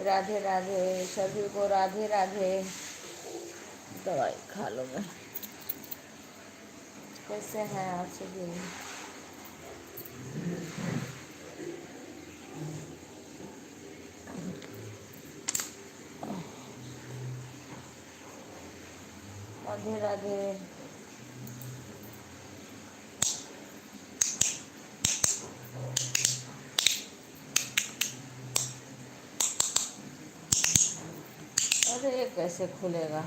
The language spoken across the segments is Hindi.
राधे राधे सभी को, राधे राधे। दवाई खा लो मैं। कैसे हैं आप सभी? राधे राधे। अरे ये कैसे खुलेगा?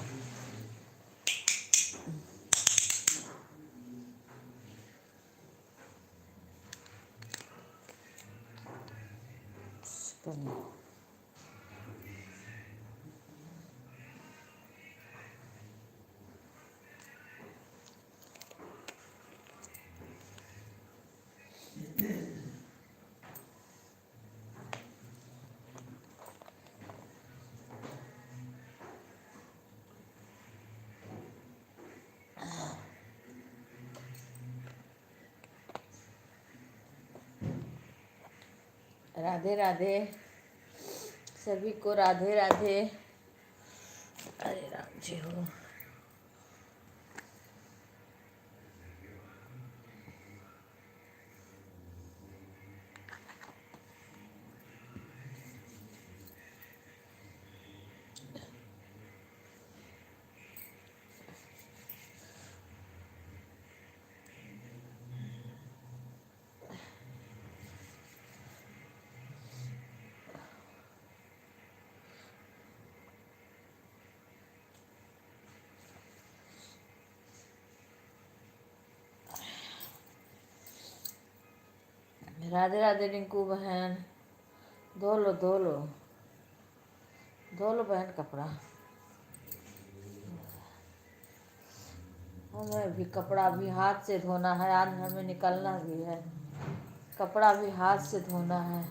राधे राधे सभी को, राधे राधे। अरे राम जी हो। राधे राधे रिंकू बहन। धो लो धो लो धो लो बहन कपड़ा। हमें भी कपड़ा भी हाथ से धोना है, आज हमें निकलना भी है। कपड़ा भी हाथ से धोना है।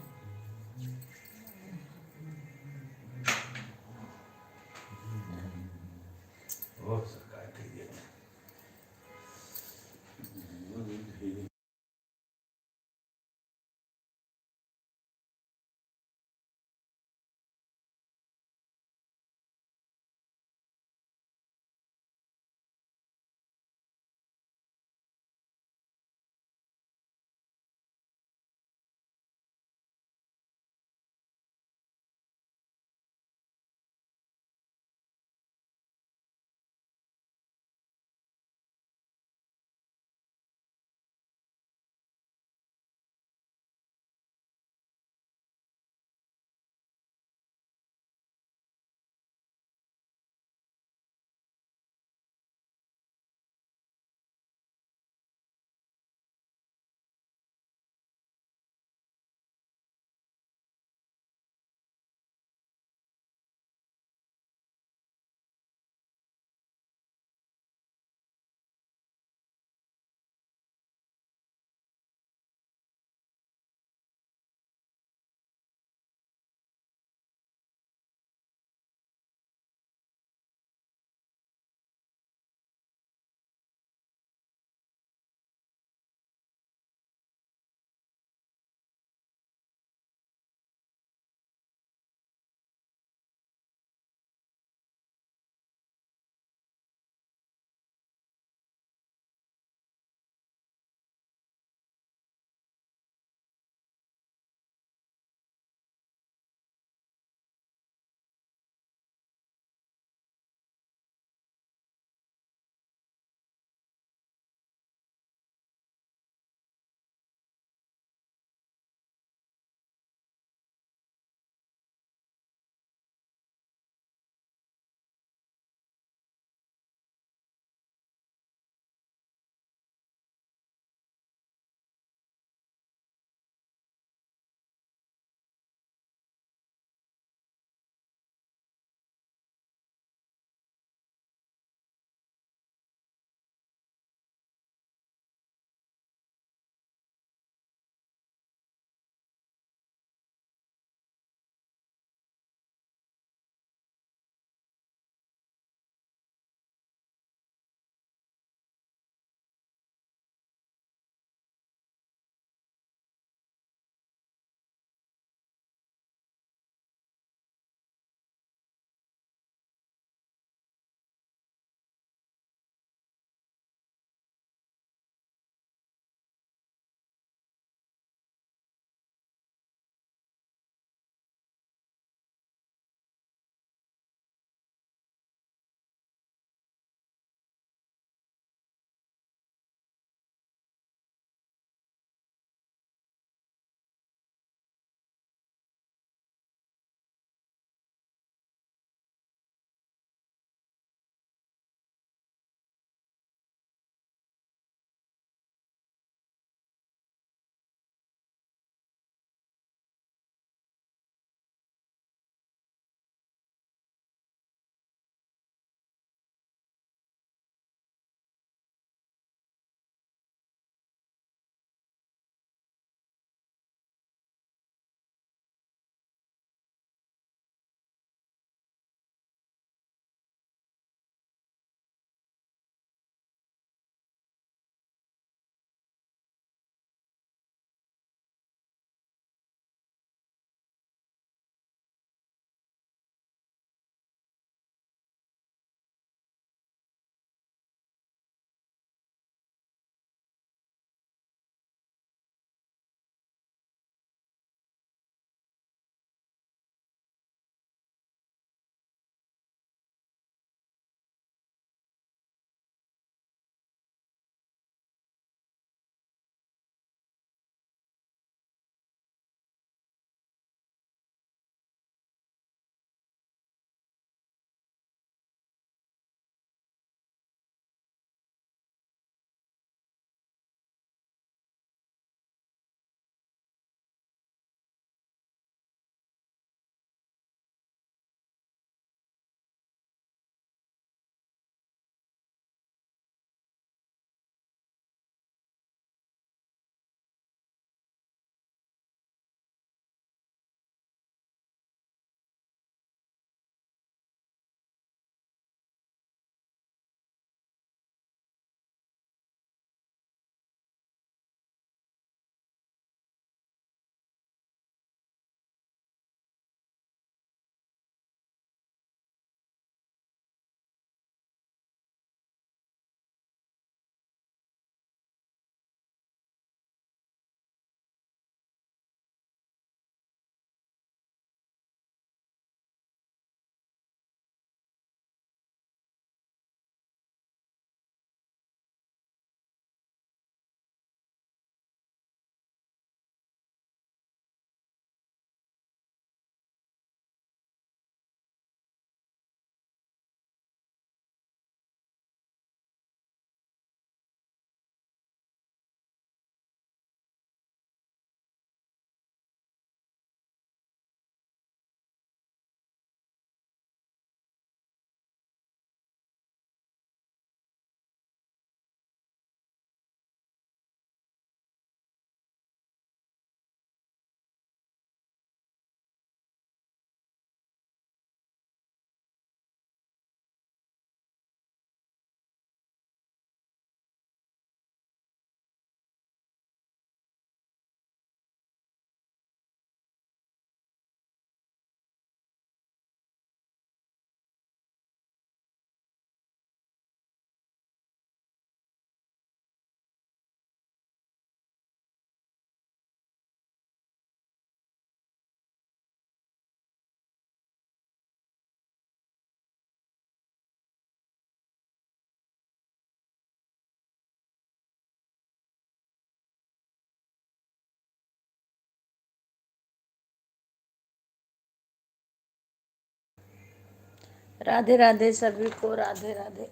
राधे राधे सभी को, राधे राधे।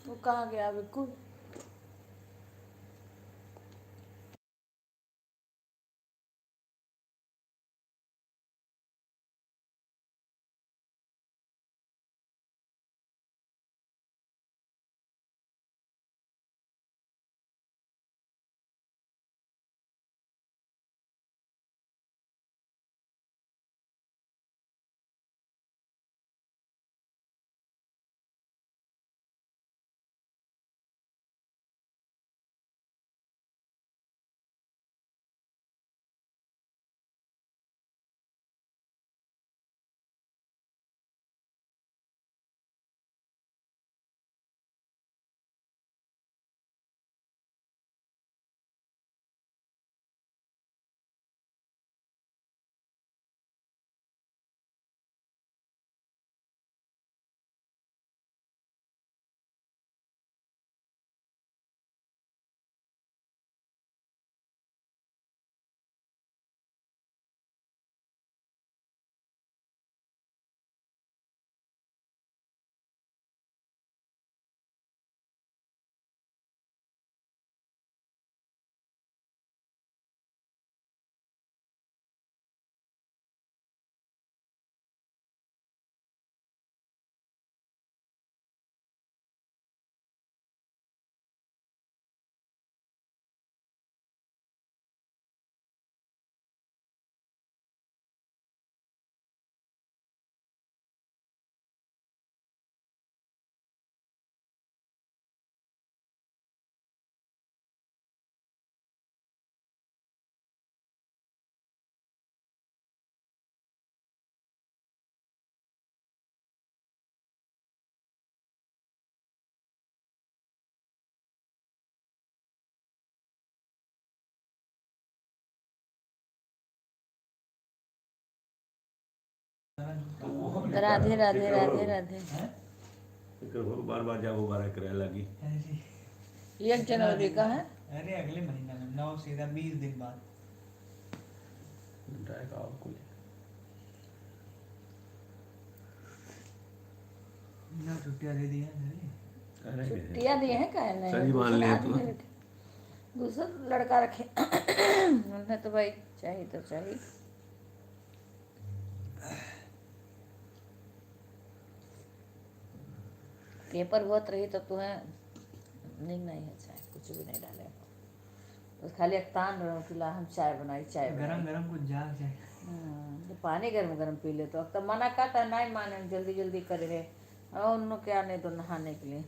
वो कहाँ गया बिल्कुल। राधे राधे राधे राधे। बार बार जाओ, बारह किराया लगी। 1 जनवरी का है। अरे अगले महीना में 9 सीधा 20 दिन बाद ना छुट्टियां दे दी हैं। छुट्टियाँ दिए हैं क्या नहीं। सही मान लिया तो। दूसरा लड़का रखे उन्हें तो भाई चाहिए तो चाहिए। पेपर बहुत रही तो तुम्हें नहीं है, चाय कुछ भी नहीं डाले बस खाली एक तान रहो कि ला हम चाय बनाई, चाय गरम गरम कुछ जाग जाए। तो पानी गरम गरम पी ले तो अब तो मना करता नहीं माने, जल्दी जल्दी कर रहे और उन लोग क्या नहीं तो नहाने के लिए।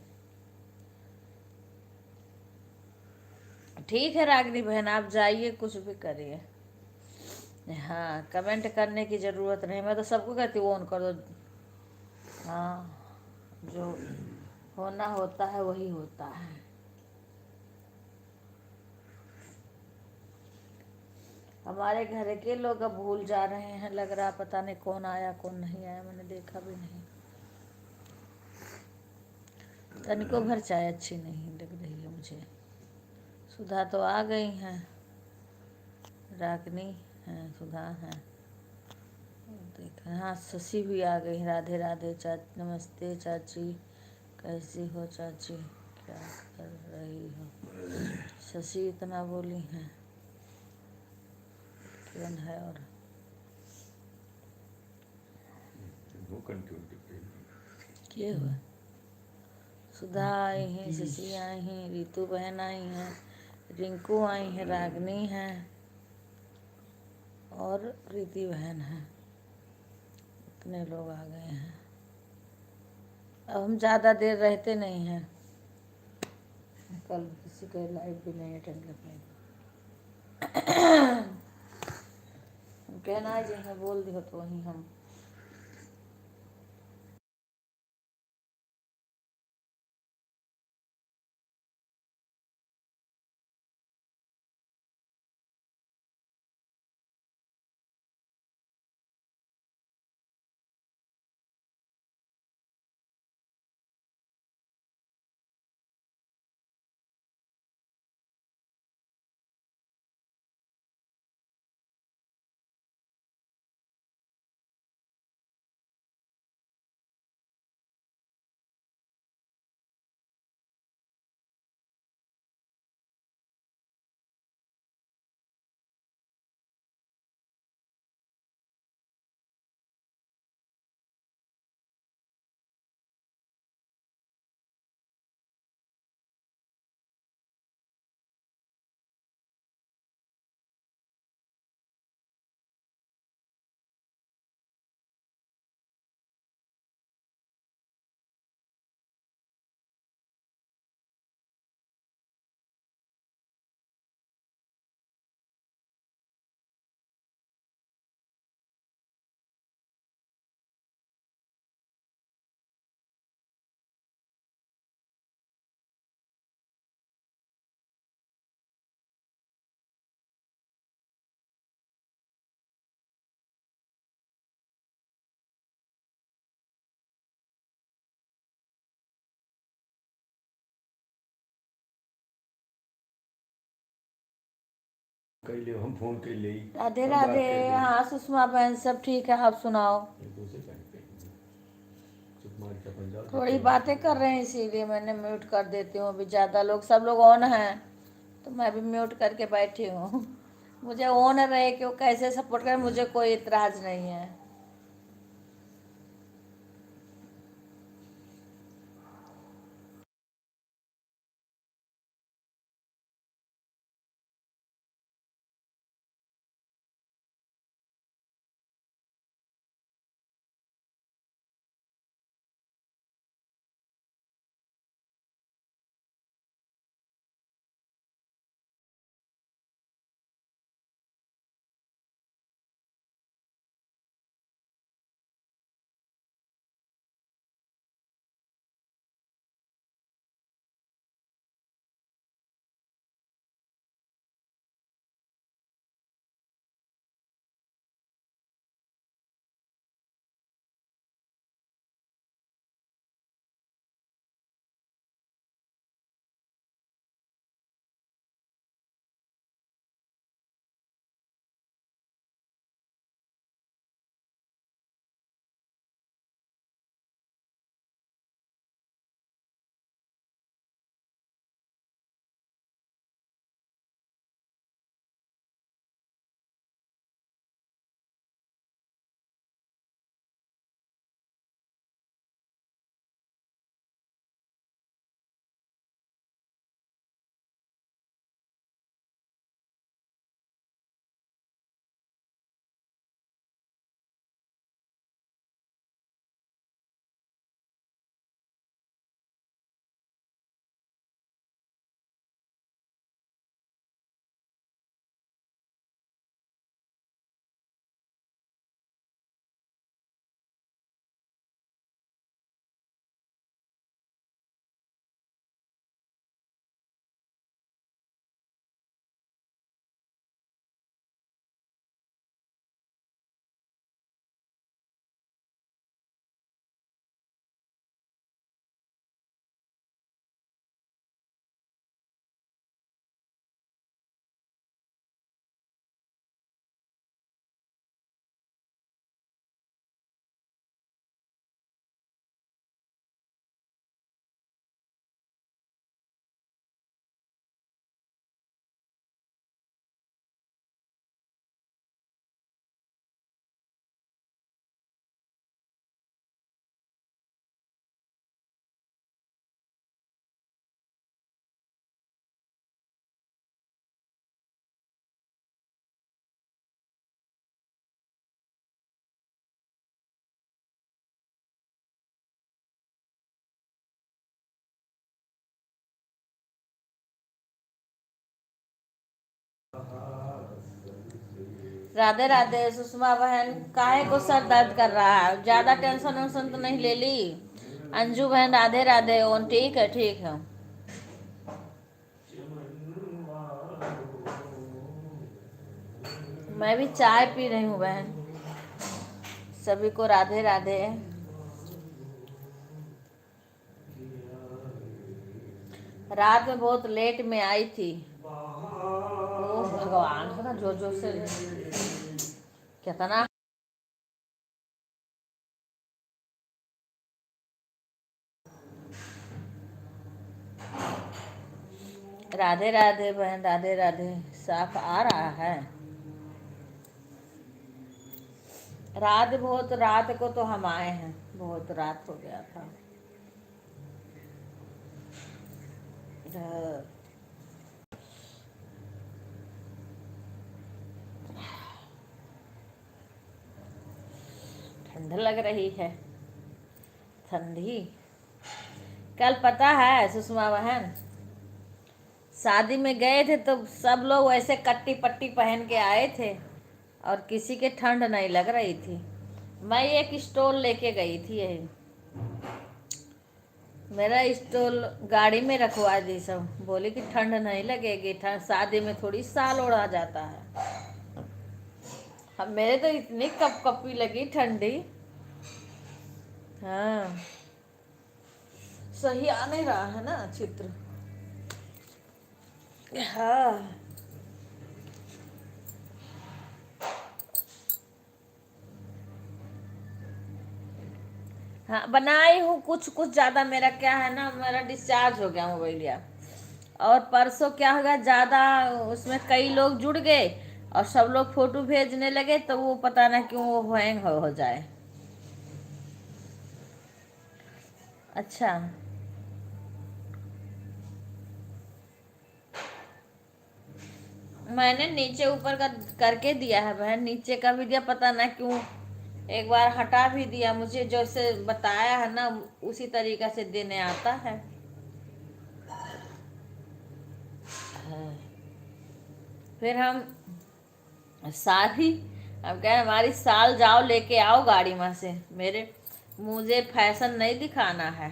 ठीक है रागिनी बहन, आप जाइए कुछ भी करिए। हाँ, कमेंट करने की ज़रूरत नहीं, मैं तो सबको कहती हूँ ऑन कर दो। हाँ, जो होना होता है वही होता है। हमारे घर के लोग अब भूल जा रहे हैं, लग रहा पता नहीं कौन आया कौन नहीं आया, मैंने देखा भी नहीं। तनिको भर चाय अच्छी नहीं लग रही है मुझे। सुधा तो आ गई हैं, रागनी हैं, सुधा हैं, देख। हाँ, शशि भी आ गई। राधे राधे चाची, नमस्ते चाची, कैसी हो चाची, क्या कर रही हो। शशि इतना बोली हैं, किरण है और क्या हुआ। सुधा आई हैं, शशि आई हैं, रितु बहन आई हैं, रिंकू आई हैं, रागनी हैं और प्रीति बहन हैं। इतने लोग आ गए हैं। अब हम ज़्यादा देर रहते नहीं हैं, कल किसी का लाइव भी नहीं अटेंड कर पाएंगे। कहना है जहाँ बोल दियो तो वहीं हम कैले हम फोन कैले राधे हम बात राधे। कैले हाँ सुषमा बहन सब ठीक है, आप सुनाओ। एक दूसरे का नहीं कहेंगे चुप मार के अपन जाओ थोड़ी जितने बातें कर रहे हैं इसीलिए मैंने म्यूट कर देती हूँ। अभी ज़्यादा लोग सब लोग ऑन हैं तो मैं भी म्यूट करके बैठी हूँ। मुझे ऑन रहे कि वो कैसे सपोर्ट करें, मुझे कोई इतराज़ नहीं है। राधे राधे सुषमा बहन, काहे को सर दर्द कर रहा है? ज़्यादा टेंशन वेंशन तो नहीं ले ली? अंजू बहन राधे राधे। ओन ठीक है ठीक है। मैं भी चाय पी रही हूँ बहन। सभी को राधे राधे। रात में बहुत लेट में आई थी। ओ भगवान, है ना जोर जोर से कितना। राधे राधे बहन राधे राधे। साफ आ रहा है। रात बहुत, रात को तो हम आए हैं, बहुत रात हो गया था। ठंड लग रही है, ठंडी। कल पता है सुषमा बहन, शादी में गए थे तो सब लोग वैसे कट्टी पट्टी पहन के आए थे और किसी के ठंड नहीं लग रही थी। मैं एक स्टोल लेके गई थी, यही मेरा स्टोल गाड़ी में रखवा दी। सब बोले कि ठंड नहीं लगेगी, ठंड शादी में थोड़ी साल ओढ़ा जाता है। अब मेरे तो इतनी कप कपी लगी ठंडी। हाँ सही आ नहीं रहा है ना चित्र। हाँ हाँ बनाई हूँ कुछ कुछ ज़्यादा। मेरा क्या है ना, मेरा डिस्चार्ज हो गया मोबाइलिया। और परसों क्या हो गया, ज़्यादा उसमें कई लोग जुड़ गए और सब लोग फोटो भेजने लगे, तो वो पता ना क्यों वो हैंग हो जाए। अच्छा। मैंने नीचे ऊपर का करके दिया है बहन, नीचे का भी दिया, पता ना क्यों एक बार हटा भी दिया। मुझे जैसे बताया है ना उसी तरीका से देने आता है। हाँ। फिर हम शादी, अब क्या है, हमारी साल जाओ लेके आओ गाड़ी में से। मेरे मुझे फैशन नहीं दिखाना है।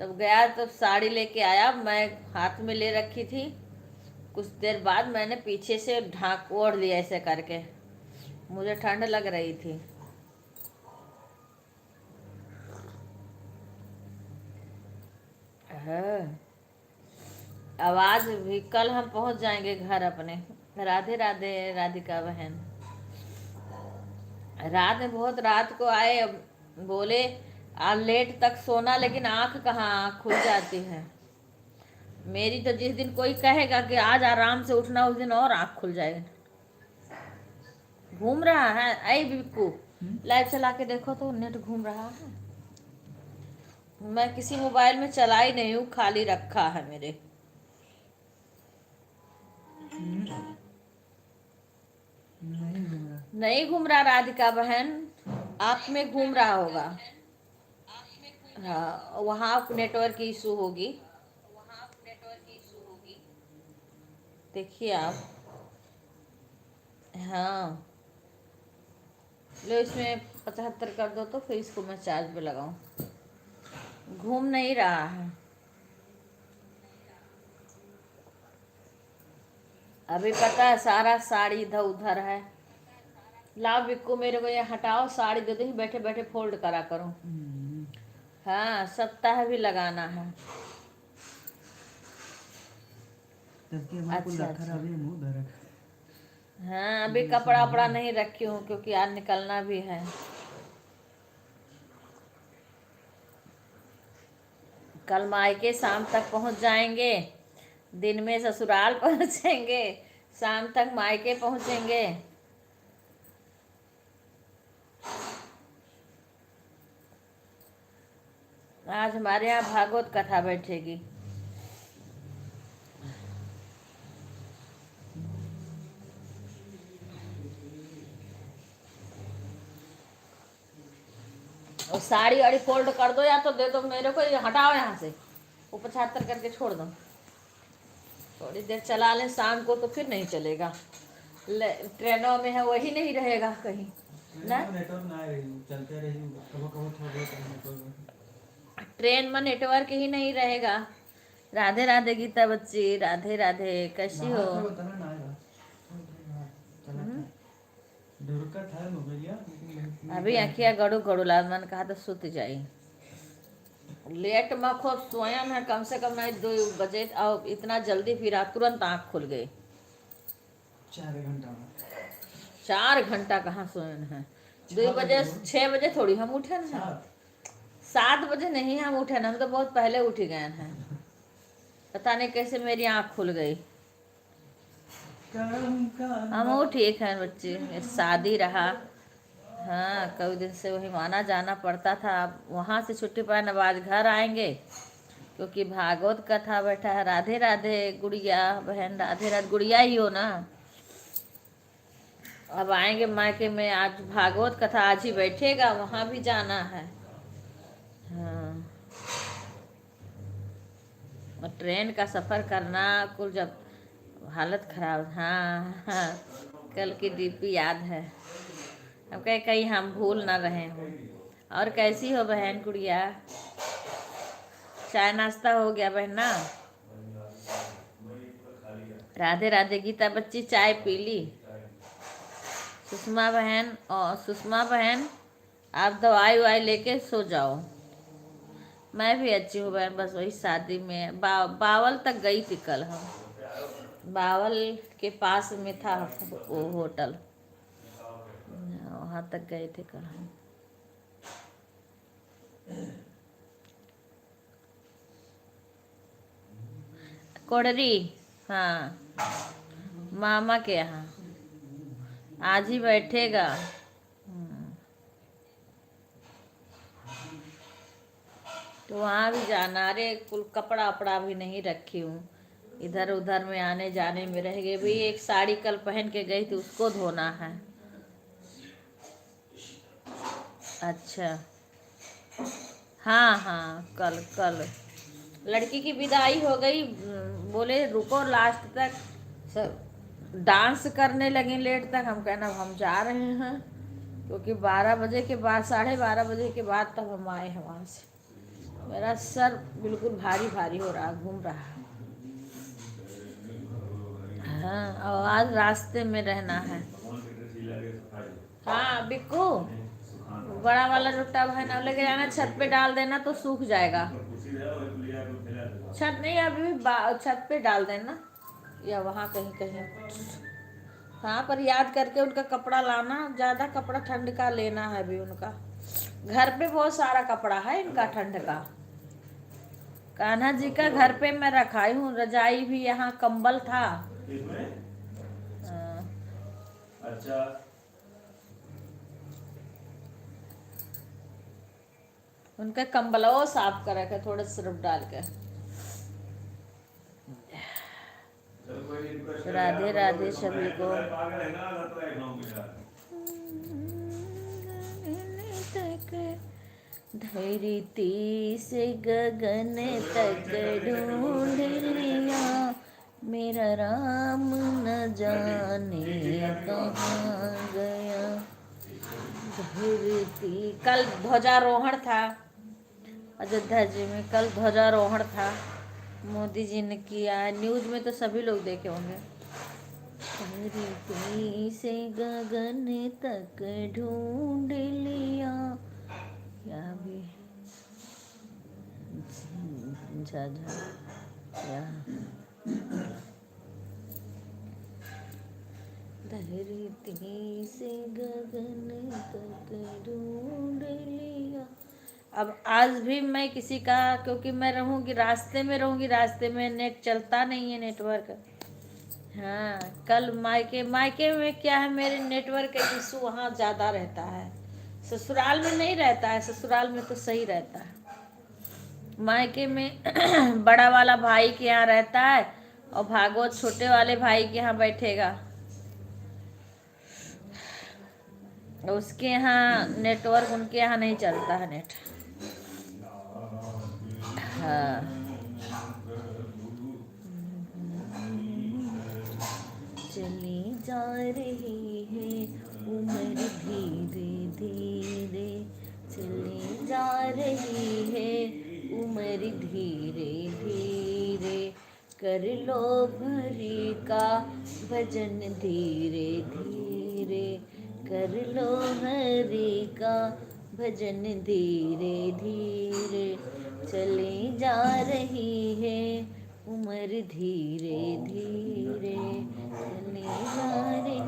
तब गया तो साड़ी लेके आया, मैं हाथ में ले रखी थी। कुछ देर बाद मैंने पीछे से ढाक ओढ़ लिया ऐसे करके, मुझे ठंड लग रही थी। हाँ। आवाज भी, कल हम पहुंच जाएंगे घर अपने। राधे राधे राधिका बहन। रात में बहुत रात को आए, बोले आज लेट तक सोना, लेकिन आंख कहाँ, आँख खुल जाती है मेरी। तो जिस दिन कोई कहेगा कि आज आराम से उठना, उस दिन और आंख खुल जाएगी। घूम रहा है ऐ बिक्कू, लाइव चला के देखो तो नेट घूम रहा है। मैं किसी मोबाइल में चला ही नहीं हूँ, खाली रखा है मेरे। नहीं घूम रहा। नहीं घूम रहा राधिका बहन, आप में घूम रहा होगा। हाँ वहाँ नेटवर्क की इशू होगी, देखिए आप। हाँ लो, इसमें 75 कर दो तो फिर इसको मैं चार्ज पे लगाऊं। घूम नहीं रहा है अभी, पता है सारा साड़ी इधर उधर है। लाओ बिक्कू, मेरे को ये हटाओ, साड़ी दे दो, बैठे बैठे फोल्ड करा करूं। हाँ सप्ताह भी लगाना है। जबकि हमारे को अच्छा रखा अच्छा। रहा भी मुंह धर। हाँ अभी कपड़ा वपड़ा नहीं रखी हूँ क्योंकि आज निकलना भी है। कल मायके शाम तक पहुंच जाएंगे, दिन में ससुराल पहुंचेंगे, शाम तक मायके पहुंचेंगे। आज हमारे यहाँ भागवत कथा बैठेगी। और साड़ी वाड़ी फोल्ड कर दो या तो दे दो मेरे को, ये हटाओ यहाँ से, वो 75 करके छोड़ दो। थोड़ी देर चला लें शाम को तो फिर नहीं चलेगा। ट्रेनों में है वही नहीं रहेगा कहीं ना। नेटवर्क ना रही चलते रही कभी कभी थोड़ी नेटवर्क। ट्रेन में नेटवर्क ही नहीं रहेगा। राधे राधे गीता बच्ची, राधे राधे, कैसी हो? अभी आखिया गड़ू गड़ू लाल, मन कहा तो सुत जाई। लेट में खूब स्वयं है, कम से कम नहीं 2 बजे, और इतना जल्दी फिर तुरंत आँख खुल गई। 4 घंटा कहाँ सोए हैं? 2 बजे 6 बजे थोड़ी हम उठे हैं। 7 बजे नहीं हम उठे ना, हम तो बहुत पहले उठ गए हैं। पता नहीं कैसे मेरी आँख खुल गई। हम ठीक है बच्चे, शादी रहा। हाँ कई दिन से वही माना जाना पड़ता था, अब वहाँ से छुट्टी पाए अब आज घर आएंगे क्योंकि भागवत कथा बैठा है। राधे राधे गुड़िया बहन, राधे राधे गुड़िया ही हो ना। अब आएंगे मायके में, आज भागवत कथा आज ही बैठेगा, वहाँ भी जाना है। हाँ और ट्रेन का सफ़र करना कुल जब हालत खराब। हाँ हाँ कल की डीपी याद है। अब कहीं कहीं हम भूल ना रहे हों। और कैसी हो बहन गुड़िया? चाय नाश्ता हो गया बहन ना? राधे राधे गीता बच्ची चाय पी ली? सुषमा बहन, और सुषमा बहन आप दवाई वाई लेके सो जाओ। मैं भी अच्छी हूँ बहन, बस वही शादी में बावल तक गई थी कल हम। बावल के पास में था वो होटल, वहाँ तक गए थे कल हम। कोडरी, हाँ, मामा के यहाँ आज ही बैठेगा। तो वहाँ भी जाना। अरे कुल कपड़ा वपड़ा भी नहीं रखी हूँ, इधर उधर में आने जाने में रह गए। भाई एक साड़ी कल पहन के गई थी, उसको धोना है। अच्छा, हाँ हाँ, कल कल लड़की की विदाई हो गई। बोले रुको लास्ट तक, सब डांस करने लगे लेट तक। हम कहना हम जा रहे हैं, क्योंकि 12 बजे के बाद, 12:30 बजे के बाद तब हम आए हैं वहाँ से। मेरा सर बिल्कुल भारी भारी हो रहा, घूम रहा है। हाँ, और आज रास्ते में रहना है। हाँ बिक्कू, बड़ा वाला जो टब है ना, लेके जाना, छत पे डाल देना तो सूख जाएगा। छत नहीं, अभी भी छत पे डाल देना, या वहाँ कहीं कहीं। हाँ, पर याद करके उनका कपड़ा लाना, ज़्यादा कपड़ा ठंड का लेना है अभी उनका। घर पे बहुत सारा कपड़ा है इनका ठंड का। कान्हा जी का घर पे मैं रखाई हूँ, रजाई भी, यहाँ कंबल था। हाँ। अच्छा, उनका कंबल वो साफ कर रखे, थोड़ा सिरप डाल के। राधे राधे सभी को। धरती से गगन तक ढूंढ लिया, मेरा राम न जाने कहाँ गया। धरती, कल ध्वजारोहण था अयोध्या जी में, कल ध्वजारोहण था, मोदी जी ने किया। न्यूज़ में तो सभी लोग देखे होंगे। धरती से गगन तक ढूंढ लिया, या भी झा या धरती से गगन तक ढूंढ लिया। अब आज भी मैं किसी का, क्योंकि मैं रहूँगी रास्ते में, रास्ते में नेट चलता नहीं है, नेटवर्क। हाँ, कल मायके में क्या है, मेरे नेटवर्क का इशू वहाँ ज़्यादा रहता है, ससुराल में नहीं रहता है। ससुराल में तो सही रहता है, मायके में बड़ा वाला भाई के यहाँ रहता है, और भागवत छोटे वाले भाई के यहाँ बैठेगा, उसके यहाँ नेटवर्क, उनके यहाँ नहीं चलता है नेट। हाँ, चली जा रही है उम्र धीरे धीरे, चली जा रही है उम्र धीरे धीरे, कर लो भरी का भजन धीरे धीरे, कर लो हरि का भजन धीरे धीरे, चली जा रही है उम्र धीरे धीरे, चली जा रही।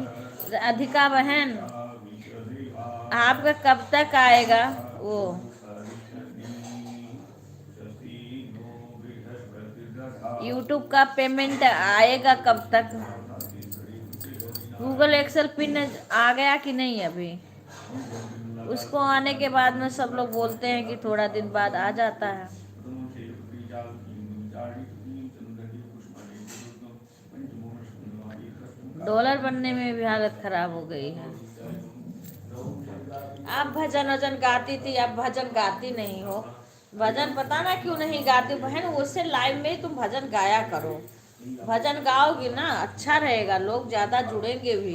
राधिका बहन, आपका कब तक आएगा वो? यूट्यूब का पेमेंट आएगा कब तक? गूगल एक्सेल पिन आ गया कि नहीं अभी? उसको आने के बाद में सब लोग बोलते हैं कि थोड़ा दिन बाद आ जाता है। डॉलर बनने में भी हालत खराब हो गई है। आप भजन वजन गाती थी, अब भजन गाती नहीं हो। भजन पता ना क्यों नहीं गाती बहन, उससे लाइव में तुम भजन गाया करो। भजन गाओगी ना अच्छा रहेगा, लोग ज़्यादा जुड़ेंगे भी।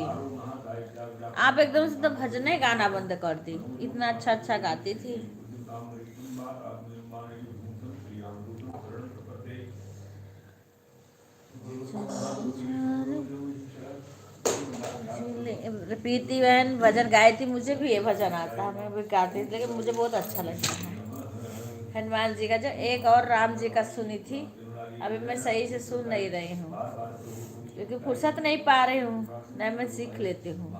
आप एकदम से तो भजने गाना बंद कर दी, इतना अच्छा अच्छा गाती थी। प्रीति बहन भजन गाई थी, मुझे भी ये भजन आता है, मैं भी गाती थी, लेकिन मुझे बहुत अच्छा लगता है। हनुमान जी का जो एक और राम जी का सुनी थी, अभी मैं सही से सुन नहीं रही हूँ, क्योंकि फुर्सत नहीं पा रही हूँ, नहीं मैं सीख लेती हूँ।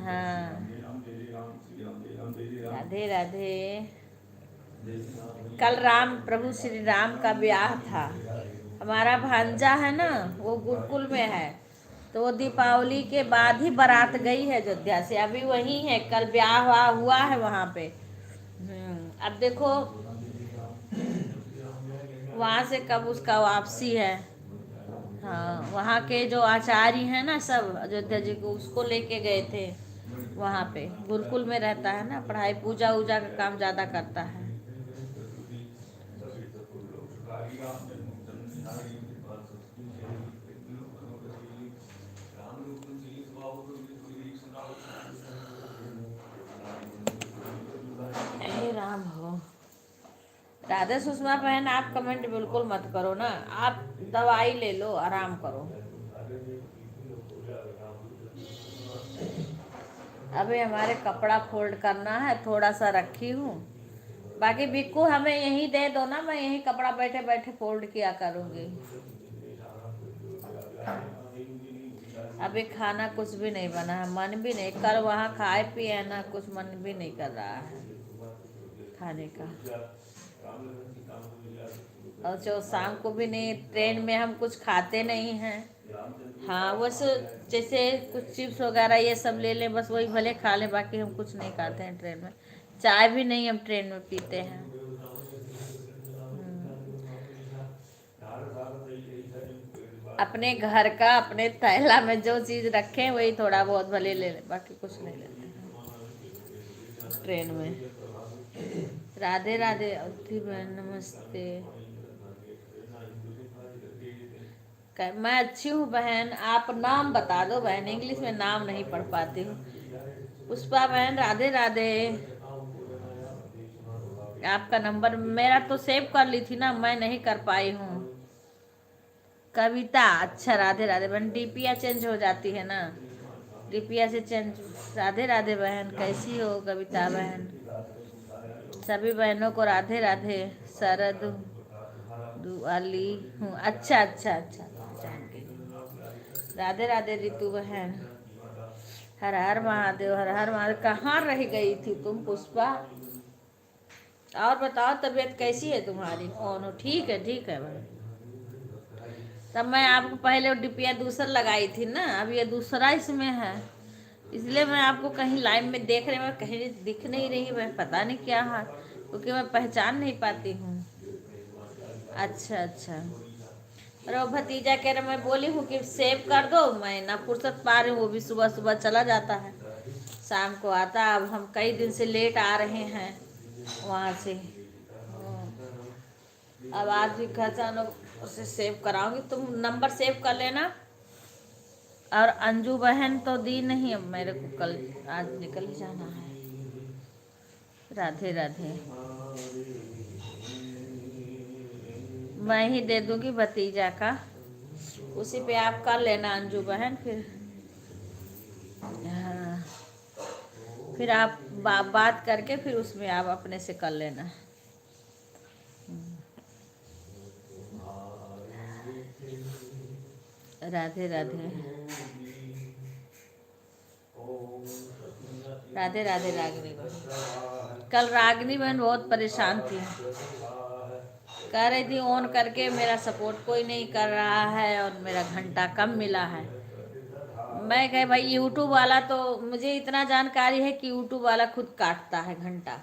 हाँ, राधे राधे। कल प्रभु श्री राम का ब्याह था, हमारा भांजा है ना, वो गुरुकुल में है, तो वो दीपावली के बाद ही बारात गई है अयोध्या से, अभी वही है, कल ब्याह हुआ है वहाँ पे। अब देखो वहाँ से कब उसका वापसी है। हाँ, वहाँ के जो आचार्य हैं ना सब अयोध्या जी को, उसको लेके गए थे वहाँ पे। गुरुकुल में रहता है ना, पढ़ाई पूजा वूजा का काम ज़्यादा करता है। हे राम हो। राधे सुषमा बहन, आप कमेंट बिल्कुल मत करो ना, आप दवाई ले लो, आराम करो। अभी हमारे कपड़ा फोल्ड करना है, थोड़ा सा रखी हूँ, बाकी बिक्कू हमें यहीं दे दो ना, मैं यहीं कपड़ा बैठे बैठे फोल्ड किया करूँगी। अभी खाना कुछ भी नहीं बना है, मन भी नहीं, कल वहाँ खाए पिए ना, कुछ मन भी नहीं कर रहा है खाने का। और जो शाम को भी नहीं, ट्रेन में हम कुछ खाते नहीं हैं। हाँ, बस जैसे कुछ चिप्स वगैरह ये सब ले लें, बस वही भले खा लें, बाकी हम कुछ नहीं खाते हैं ट्रेन में। चाय भी नहीं हम ट्रेन में पीते हैं। अपने घर का, अपने थैला में जो चीज़ रखें वही थोड़ा बहुत भले ले लें, बाकी कुछ नहीं लेते हैं ट्रेन में। राधे राधे अवधि बहन, नमस्ते। मैं अच्छी हूँ बहन, आप नाम बता दो बहन, इंग्लिश में नाम नहीं पढ़ पाती हूँ। पुष्पा बहन, राधे राधे। आपका नंबर मेरा तो सेव कर ली थी ना, मैं नहीं कर पाई हूँ। कविता, अच्छा राधे राधे बहन, डीपिया चेंज हो जाती है ना, डीपिया से चेंज। राधे राधे बहन, कैसी हो कविता बहन? सभी बहनों को राधे राधे। शरद दुआली हूँ, अच्छा अच्छा अच्छा, जान गई। राधे राधे रितु बहन, हर हर महादेव, हर हर महादेव। कहाँ रह गई थी तुम पुष्पा? और बताओ तबीयत कैसी है तुम्हारी? कौन हो? ठीक है भाई। तब मैं आपको पहले डिपिया दूसरा लगाई थी ना, अब ये दूसरा इसमें है, इसलिए मैं आपको कहीं लाइन में देख रही, मैं कहीं दिख नहीं रही, मैं पता नहीं क्या है, क्योंकि मैं पहचान नहीं पाती हूँ। अच्छा अच्छा। अरे वो भतीजा कह रहा, मैं बोली हूँ कि सेव कर दो, मैं ना फुर्सत पा रही हूँ, वो भी सुबह सुबह चला जाता है, शाम को आता। अब हम कई दिन से लेट आ रहे हैं वहाँ से, अब आज भी खजानो उसे सेव कराऊंगी, तुम नंबर सेव कर लेना। और अंजू बहन तो दी नहीं, अब मेरे को कल आज निकल ही जाना है। राधे राधे। मैं ही दे दूंगी भतीजा का, उसी पे आप कर लेना अंजू बहन, फिर हाँ, फिर आप बात करके फिर उसमें आप अपने से कर लेना। राधे राधे। राधे राधे रागिनी बहन। कल रागिनी बहन बहुत परेशान थी, कह रही थी ऑन करके मेरा सपोर्ट कोई नहीं कर रहा है और मेरा घंटा कम मिला है। मैं कहे भाई यूट्यूब वाला तो मुझे इतना जानकारी है कि यूट्यूब वाला खुद काटता है घंटा,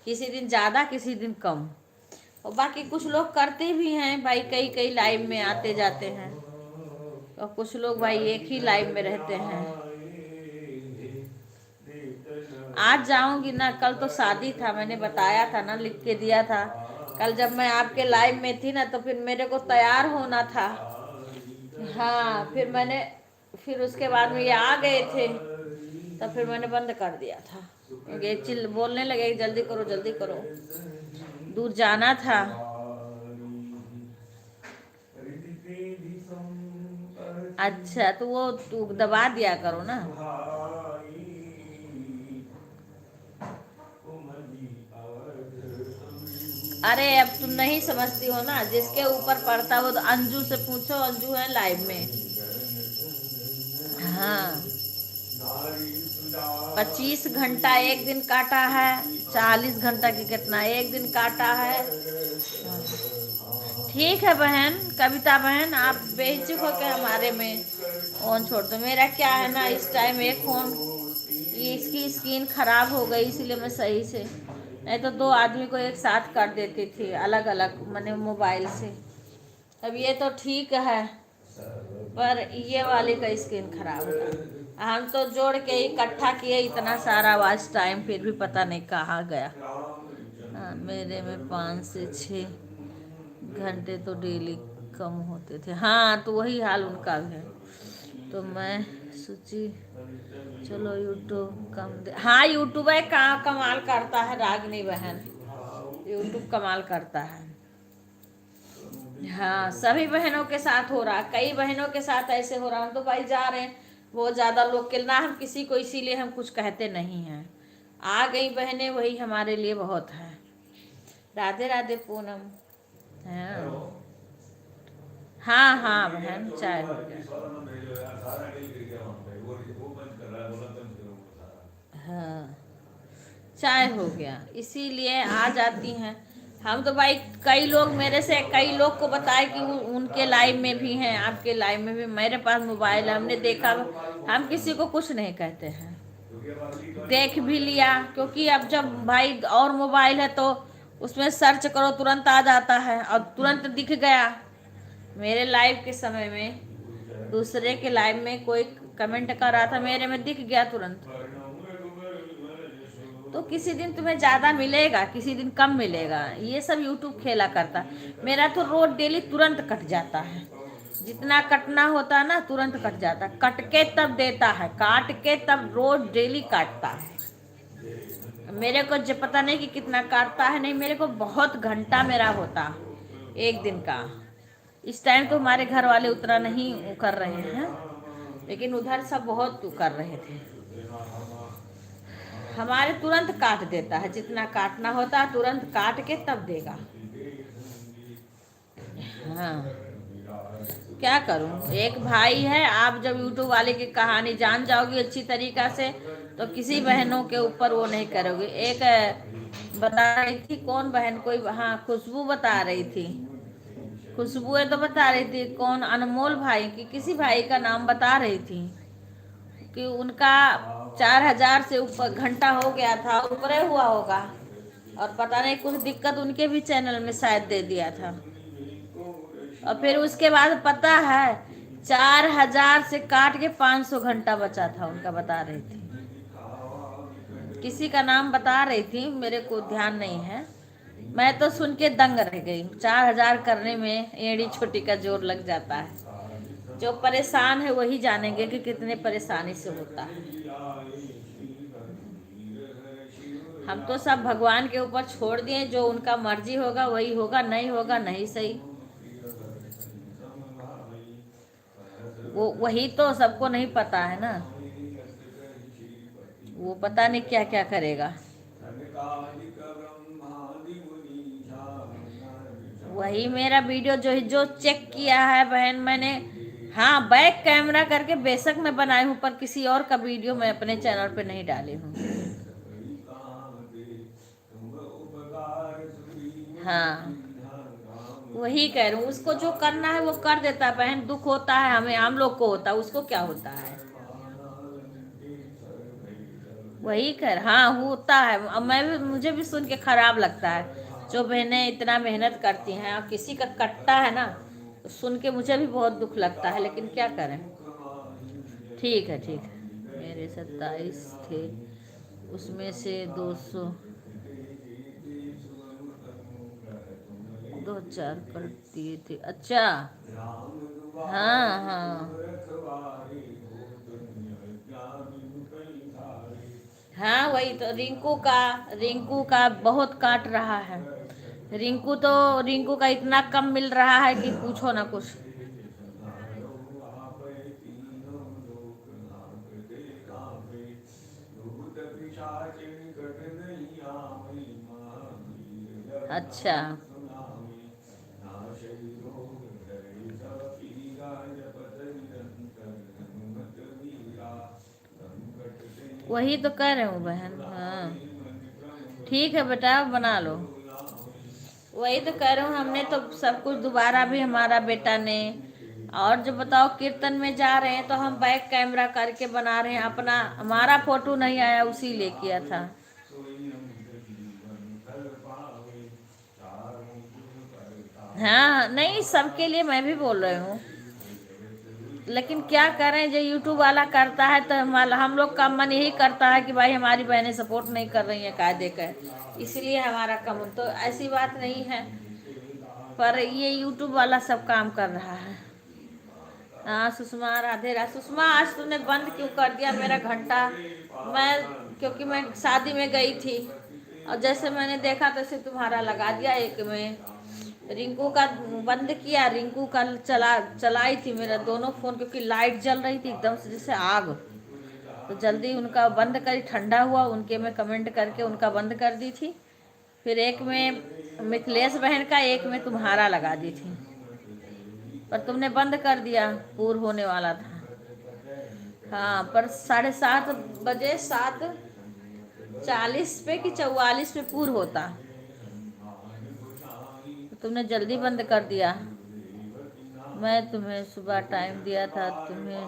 किसी दिन ज़्यादा किसी दिन कम, और बाकी कुछ लोग करते भी हैं भाई, कई कई लाइव में आते जाते हैं, और कुछ लोग भाई एक ही लाइव में रहते हैं। आज जाऊंगी ना, कल तो शादी था, मैंने बताया था ना, लिख के दिया था। कल जब मैं आपके लाइव में थी ना, तो फिर मेरे को तैयार होना था। हाँ, फिर उसके बाद में ये आ गए थे, तब फिर मैंने बंद कर दिया था, क्योंकि चिल बोलने लगे जल्दी करो जल्दी करो, दूर जाना था। अच्छा, तो वो तू दबा दिया करो ना। अरे अब तुम नहीं समझती हो ना, जिसके ऊपर पड़ता वो तो अंजू से पूछो, अंजू है लाइव में। हाँ, 25 घंटा एक दिन काटा है, 40 घंटा की कितना एक दिन काटा है। ठीक है बहन, कविता बहन, आप बेहिचक हो के हमारे में फोन छोड़ दो। मेरा क्या है ना, इस टाइम एक फोन, ये इसकी स्क्रीन खराब हो गई, इसीलिए मैं सही से, नहीं तो 2 आदमी को एक साथ कर देती थी अलग अलग मैंने मोबाइल से। अब ये तो ठीक है, पर ये वाले का स्क्रीन खराब था। हम तो जोड़ के इकट्ठा किए इतना सारा आवाज टाइम, फिर भी पता नहीं कहाँ गया। हाँ, मेरे में 5 से 6 घंटे तो डेली कम होते थे। हाँ, तो वही हाल उनका भी है। तो मैं सोची चलो यूट्यूब कम दे। हाँ, यूट्यूब है कहाँ कमाल करता है रागनी बहन, यूट्यूब कमाल करता है। हाँ, सभी बहनों के साथ हो रहा, कई बहनों के साथ ऐसे हो रहा। हम तो भाई जा रहे हैं बहुत ज़्यादा लोग के ना, हम किसी को इसीलिए हम कुछ कहते नहीं हैं। आ गई बहनें वही हमारे लिए बहुत है। राधे राधे पूनम। हाँ हाँ हाँ बहन, चाय हो गया। हाँ, चाय हो गया, इसीलिए आ जाती हैं। हम तो भाई कई लोग मेरे से, कई लोग को बताए कि उनके लाइव में भी हैं, आपके लाइव में भी। मेरे पास मोबाइल है, हमने देखा, हम किसी को कुछ नहीं कहते हैं। देख भी लिया, क्योंकि अब जब भाई और मोबाइल है तो उसमें सर्च करो तुरंत आ जाता है, और तुरंत दिख गया। मेरे लाइव के समय में दूसरे के लाइव में कोई कमेंट कर रहा था, मेरे में दिख गया तुरंत। तो किसी दिन तुम्हें ज़्यादा मिलेगा, किसी दिन कम मिलेगा, ये सब यूट्यूब खेला करता। मेरा तो रोज डेली तुरंत कट जाता है, जितना कटना होता है ना तुरंत कट जाता है। कट के तब देता है, काट के तब रोज डेली काटता है। मेरे को जो पता नहीं कि कितना काटता है, नहीं मेरे को बहुत घंटा मेरा होता एक दिन का। इस टाइम तो हमारे घर वाले उतना नहीं कर रहे हैं, लेकिन उधर सब बहुत कर रहे थे। हमारे तुरंत काट देता है, जितना काटना होता है तुरंत काट के तब देगा। हाँ, क्या करूं, एक भाई है। आप जब यूट्यूब वाले की कहानी जान जाओगी अच्छी तरीका से, तो किसी बहनों के ऊपर वो नहीं करोगे। एक बता रही थी, कौन बहन, कोई, हाँ खुशबू बता रही थी, खुशबू है तो बता रही थी, कौन अनमोल भाई की किसी भाई का नाम बता रही थी कि उनका 4000 से ऊपर घंटा हो गया था, ऊपर हुआ होगा, और पता नहीं कुछ दिक्कत उनके भी चैनल में शायद दे दिया था। और फिर उसके बाद पता है 4000 से काट के 500 घंटा बचा था उनका, बता रही थी। किसी का नाम बता रही थी, मेरे को ध्यान नहीं है। मैं तो सुन के दंग रह गई। 4000 करने में एड़ी छोटी का जोर लग जाता है। जो परेशान है वही जानेंगे कि कितने परेशानी से होता है। हम तो सब भगवान के ऊपर छोड़ दिए, जो उनका मर्जी होगा वही होगा, नहीं होगा नहीं सही। वो वही तो सबको नहीं पता है ना, वो पता नहीं क्या क्या करेगा। वही मेरा वीडियो जो चेक किया है बहन मैंने, हाँ बैक कैमरा करके बेशक मैं बनाई हूँ, पर किसी और का वीडियो मैं अपने चैनल पे नहीं डाली हूँ। हाँ, वही कह रही हूँ, उसको जो करना है वो कर देता है बहन। दुख होता है हमें, हम लोग को होता है, उसको क्या होता है। वही कर, हाँ होता है। अब मैं भी, मुझे भी सुन के खराब लगता है। जो बहनें इतना मेहनत करती हैं और किसी का कटता है ना, तो सुन के मुझे भी बहुत दुख लगता है, लेकिन क्या करें। ठीक है ठीक है। मेरे 27 थे, उसमें से 200 2 4 कर दिए थे। अच्छा, हाँ हाँ हाँ, वही तो रिंकू का बहुत काट रहा है। रिंकू का इतना कम मिल रहा है कि पूछो ना कुछ। अच्छा, वही तो कह रहे हूँ बहन। हाँ ठीक है बेटा, बना लो। वही तो कह रहा हूँ, हमने तो सब कुछ दोबारा भी हमारा बेटा ने। और जो बताओ, कीर्तन में जा रहे हैं तो हम बैक कैमरा करके बना रहे हैं अपना, हमारा फोटो नहीं आया, उसी ले किया था। हाँ नहीं, सबके लिए मैं भी बोल रही हूँ, लेकिन क्या करें, जो यूट्यूब वाला करता है तो हम लोग का मन यही करता है कि भाई हमारी बहनें सपोर्ट नहीं कर रही हैं कायदे का, इसलिए हमारा कम। तो ऐसी बात नहीं है, पर ये यूट्यूब वाला सब काम कर रहा है। हाँ सुषमा, राधे राधे। सुषमा, आज तूने बंद क्यों कर दिया मेरा घंटा? क्योंकि मैं शादी में गई थी और जैसे मैंने देखा तैसे तुम्हारा लगा दिया। एक में रिंकू का बंद किया, रिंकू का चलाई थी मेरा दोनों फोन, क्योंकि लाइट जल रही थी एकदम से जैसे आग, तो जल्दी उनका बंद करी, ठंडा हुआ, उनके में कमेंट करके उनका बंद कर दी थी। फिर एक में मिथिलेश बहन का, एक में तुम्हारा लगा दी थी, पर तुमने बंद कर दिया, पूर होने वाला था। हाँ, पर 7:30 बजे 7:40 पे कि 44 पे पूर होता, तो तुमने जल्दी बंद कर दिया। मैं तुम्हें सुबह टाइम दिया था, तुम्हें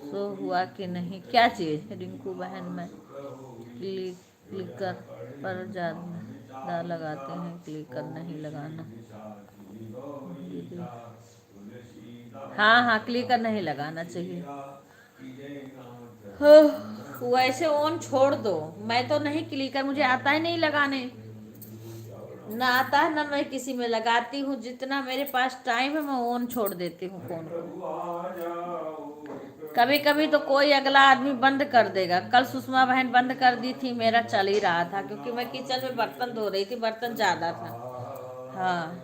सो हुआ कि नहीं? क्या चीज़ रिंकू बहन? में क्लिकर पर ज़्यादा लगाते हैं, क्लिकर नहीं लगाना। हाँ हाँ, क्लिकर नहीं लगाना चाहिए। हाँ, वैसे ऑन छोड़ दो, मैं तो नहीं, क्लिकर मुझे आता ही नहीं लगाने, ना आता है ना मैं किसी में लगाती हूँ। जितना मेरे पास टाइम है मैं ऑन छोड़ देती हूँ फोन को। कभी कभी तो कोई अगला आदमी बंद कर देगा। कल सुषमा बहन बंद कर दी थी, मेरा चल ही रहा था, क्योंकि मैं किचन में बर्तन धो रही थी, बर्तन ज़्यादा था। हाँ,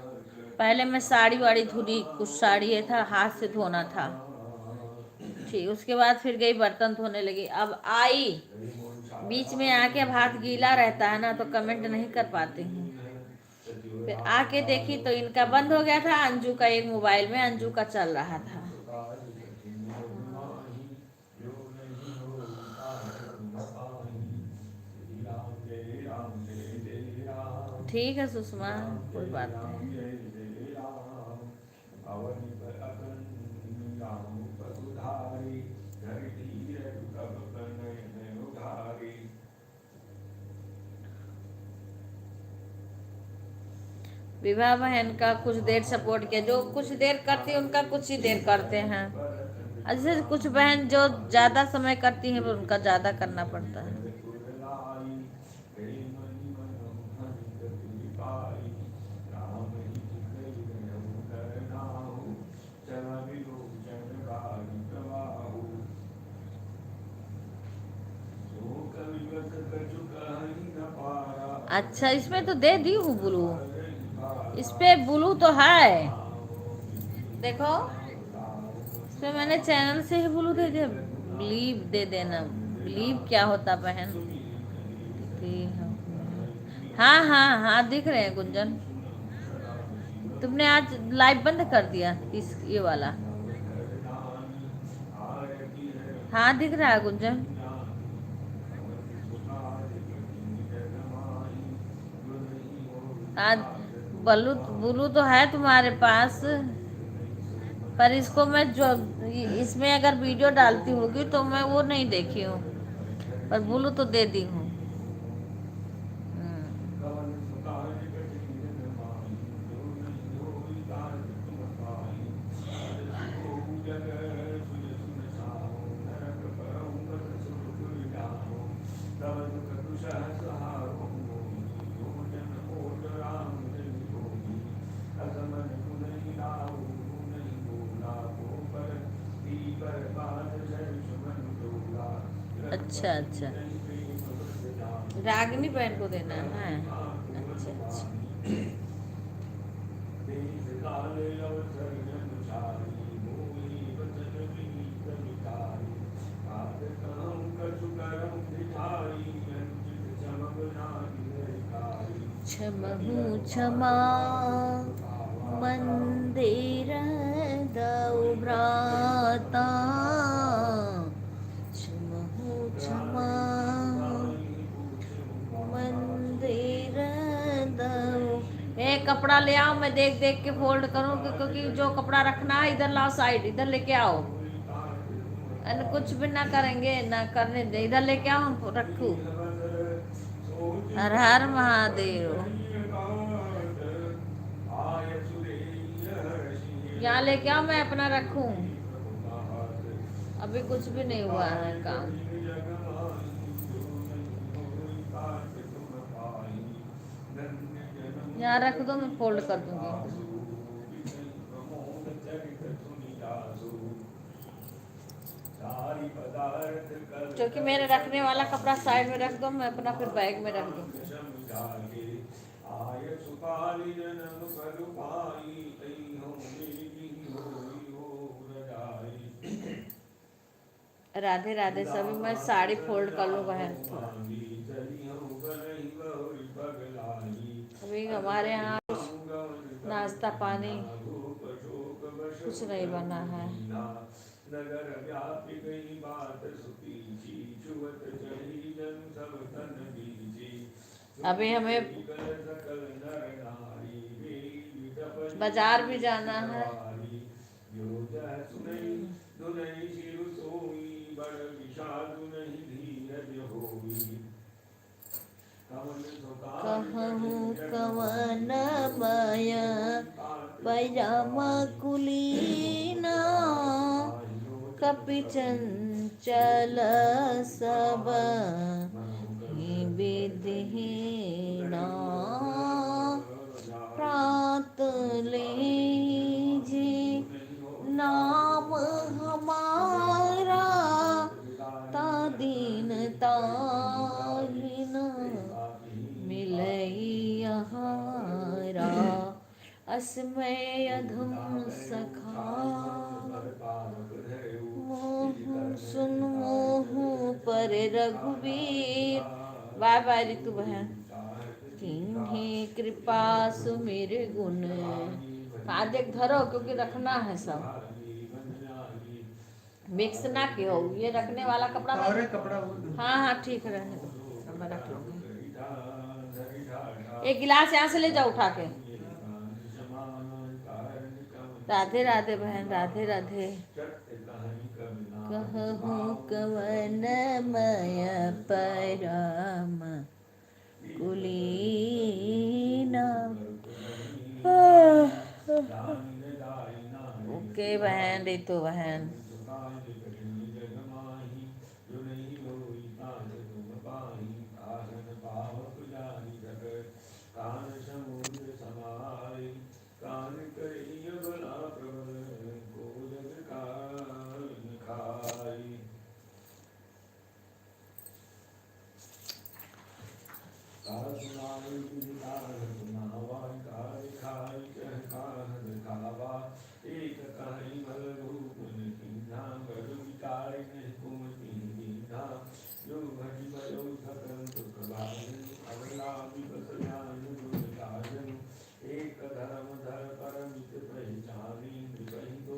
पहले मैं साड़ी वाड़ी धुली, कुछ साड़ी ये था हाथ से धोना था, ठीक, उसके बाद फिर गई बर्तन धोने लगी। अब आई बीच में आके, अब हाथ गीला रहता है ना तो कमेंट नहीं कर पाती हूँ। फिर आके देखी तो इनका बंद हो गया था, अंजू का एक मोबाइल में अंजू का चल रहा था। ठीक है सुषमा, कोई बात नहीं। विवाह बहन का कुछ देर सपोर्ट किया, जो कुछ देर करती है उनका कुछ ही देर करते हैं। ऐसे कुछ बहन जो ज़्यादा समय करती हैं उनका ज़्यादा करना पड़ता है। अच्छा, इसमें तो दे दी हूँ ब्लू, इस पे ब्लू तो है, देखो इसमें मैंने चैनल से ही ब्लू दे दिया। बिलीव दे देना, बिलीव क्या होता बहन? हाँ हाँ हाँ, दिख रहे हैं गुंजन। तुमने आज लाइव बंद कर दिया इस ये वाला? हाँ दिख रहा है गुंजन। आज ब्लू ब्लू तो है तुम्हारे पास, पर इसको मैं जो इसमें अगर वीडियो डालती होगी तो मैं वो नहीं देखी हूँ, पर ब्लू तो दे दी हूँ। अच्छा अच्छा, रागिनी बहन को देना है। अच्छा अच्छा, क्षमहु क्षमा मंदिर दौ भ्राता, क्षमहु क्षमा मंदिर दौ। एक कपड़ा ले आओ, मैं देख देख के फोल्ड करूँ, क्योंकि जो कपड़ा रखना है इधर लाओ, साइड इधर लेके आओ। अन कुछ भी ना करेंगे, ना करने दे, इधर लेके आओ, हम रखू। हर हर महादेव। यहाँ लेके आओ, मैं अपना रखूं। अभी कुछ भी नहीं हुआ है काम। यहाँ रख दो, मैं फोल्ड कर दूंगी। क्योंकि मेरे रखने वाला कपड़ा साइड में रख दो, मैं अपना फिर बैग में रख दूंगी। राधे राधे सभी। मैं साड़ी फोल्ड कर लूँ बहन थोड़ा। अभी हमारे यहाँ नाश्ता पानी कुछ नहीं बना है। अभी हमें बाजार भी जाना है। कहूँ कवन माया पैजामा कुलीना, कपि चंचल सब ही विधिहीना। प्रात लीजिए नाम हमारा, तादीन ताहिना मिलैहारा। अस्मय अधम सखा मोह सुन मोह पर रघुवीर। बाय बाय रितु बहन। किन्हीं कृपा सुमिर गुण, देख धरो, क्योंकि रखना है सब, मिक्स ना की हो। ये रखने वाला कपड़ा और कपड़ा हाँ हाँ ठीक है, रहने दो, मैं रख लूंगी। एक गिलास यहाँ से ले जाओ उठा के। राधे राधे बहन, राधे राधे। कहूँ कवन मय परम कुलीना। ओके बहन, रितु बहन।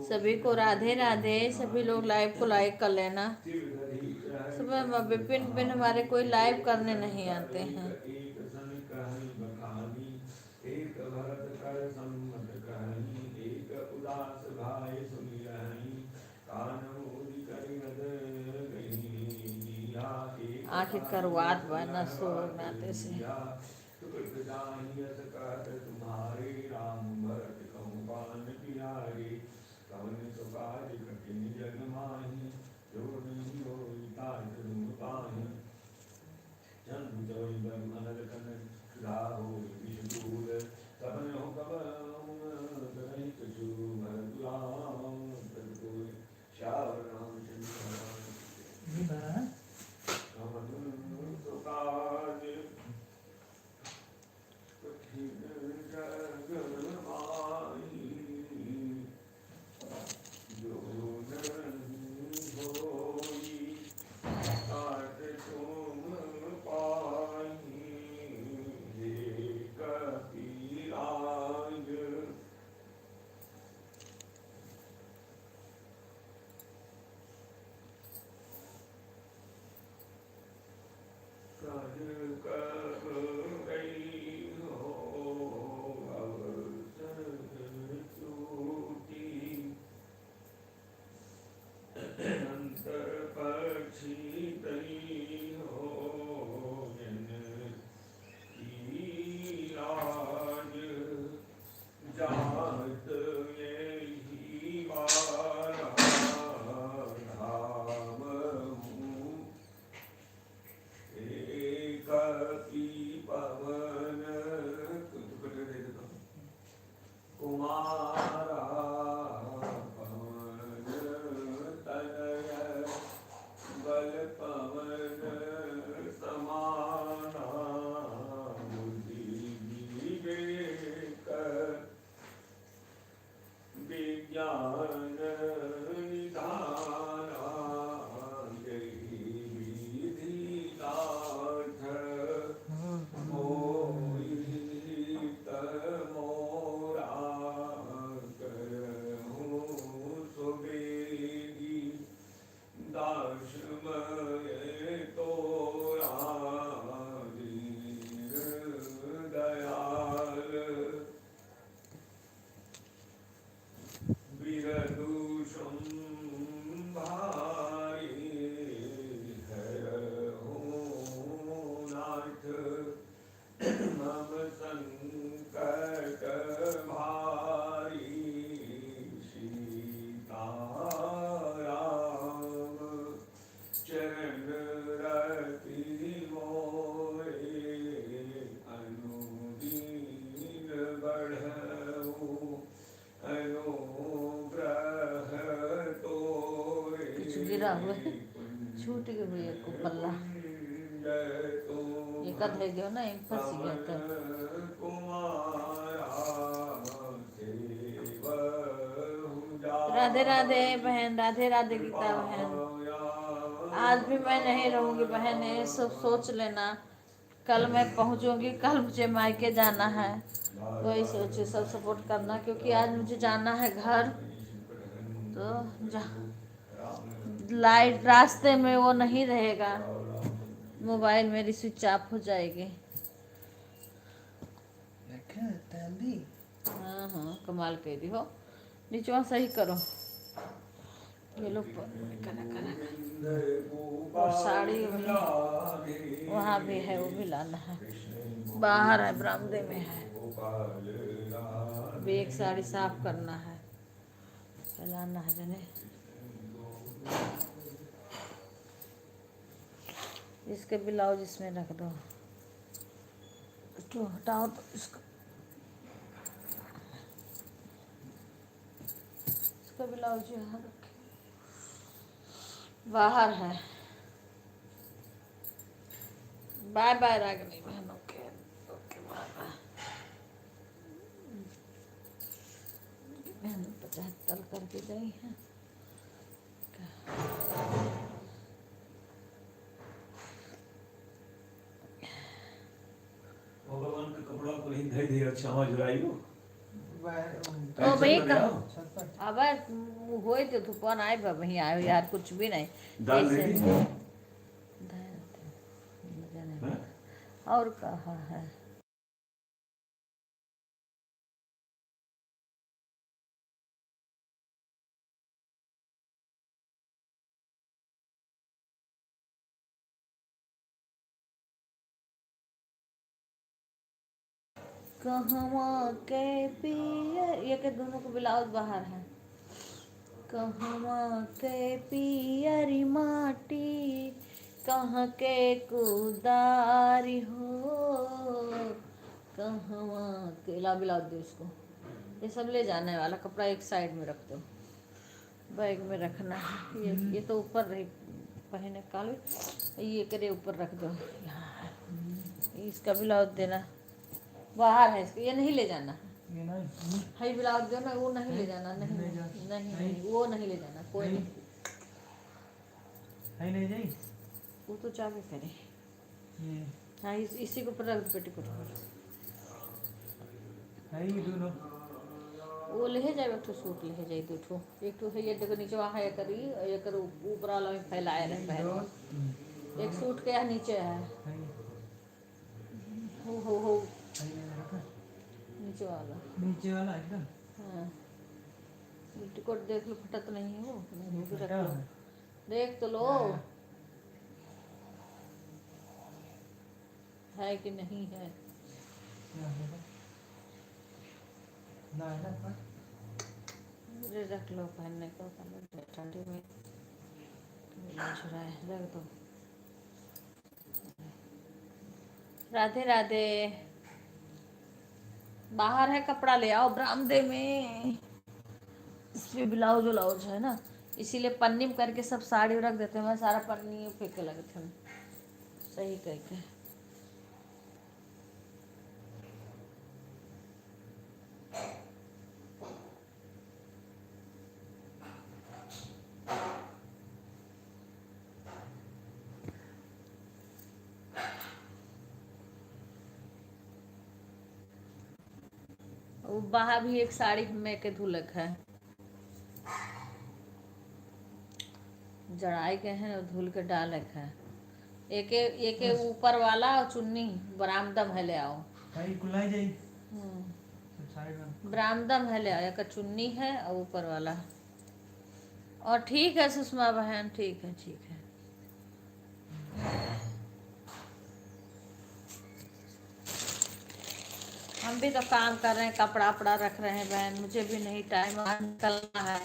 सभी को राधे राधे। सभी लोग लाइव को लाइक कर लेना। सुबह विपिन पिन हमारे कोई लाइव करने नहीं आते हैं। आखिर करवात बना सो नाते से। मम संकट भारी सीताराम चरण रति मोरे अनुदीन बढ़ऊ अनुग्रह तोरे कुछ गिरा हुआ है, छूट गई भैया को पल्ला ये कद है गयो ना, एक फंस गया था। राधे राधे बहन, राधे राधे गीता बहन। आज भी मैं नहीं रहूंगी बहन, ये सब सोच लेना। कल मैं पहुंचूंगी, कल मुझे मायके जाना है, वही सोचे सब सपोर्ट करना, क्योंकि आज मुझे जाना है घर। तो लाइट रास्ते में वो नहीं रहेगा, मोबाइल मेरी स्विच ऑफ हो जाएगी। हाँ हाँ कमाल कर दी हो। नीचवा सही करो, ये लोग और साड़ी वहाँ भी है, वो भी लाना है, बाहर है बरामदे में है, भी एक साड़ी साफ करना है, लाना है जने। इसके ब्लाउज इसमें रख दो, तो हटाओ तो इसको, इसका ब्लाउज यहाँ रखे, बाहर है। बाय बाय रागिनी बहनों के, ओके बाय बाय। बहन 75 करके गई है। भगवान के कपड़ा को ही धै धै क्षमा जुराई हो ओ भाई अब होए तो धुपन आए वहीं आए यार, कुछ भी नहीं दाल ऐसे रेडी मुझे नहीं हाँ? पता। और कहाँ है कहवा के पिया, ये के दोनों को ब्लाउज बाहर है। कहवा के पियरी माटी, कहाँ के कुदारी हो, कहवा के ला ब्लाउज दो इसको। ये सब ले जाने वाला कपड़ा एक साइड में रख दो, बैग में रखना है। ये तो ऊपर रही पहने काले, ये करे ऊपर रख दो यहाँ है। इसका ब्लाउज देना बाहर है, इसको ये नहीं ले जाना है। ये नहीं हाई ब्लाउज दो ना, वो नहीं ले जाना, नहीं नहीं वो नहीं ले जाना, कोई नहीं। है नहीं जाई वो तो चाबी करे। ये हाँ इसी को ऊपर रख दो पेटी पर। है ये दोनों वो ले जाए, एक ठो सूट ले जाए, दो ठो, एक ठो है ये देखो नीचे वहाँ है करी, ये कर ऊपर वाला में फैलाए रहे पहले। एक सूट के यहाँ नीचे है, हो नीचे वाला, नीचे वाला एकदम। हाँ टिकट देख लो, फटा तो नहीं है वो, नहीं वो भी रख फटा लो, है। देख तो लो है कि नहीं है। ना है ना अरे रख लो पहनने को, ठंडी में छुड़ाए रख दो। राधे राधे। बाहर है कपड़ा ले आओ बरामदे में, इसलिए ब्लाउज व्लाउज है ना, इसीलिए पन्नी में करके सब साड़ी रख देते हैं। मैं सारा पन्नी फेंके लगे थे, सही कह के। बाहर भी एक साड़ी में के धुलक है, जड़ाई के हैं धुल के डालक है। एक ऊपर वाला और चुन्नी बरामदम है, ले आओ। भाई कुलाई जाई सब साइड में बरामदम है, ले आओ। एक चुन्नी है और ऊपर वाला। और ठीक है सुषमा बहन, ठीक है ठीक है। हम भी तो काम कर रहे हैं, कपड़ा वपड़ा रख रहे हैं बहन, मुझे भी नहीं टाइम निकलना है।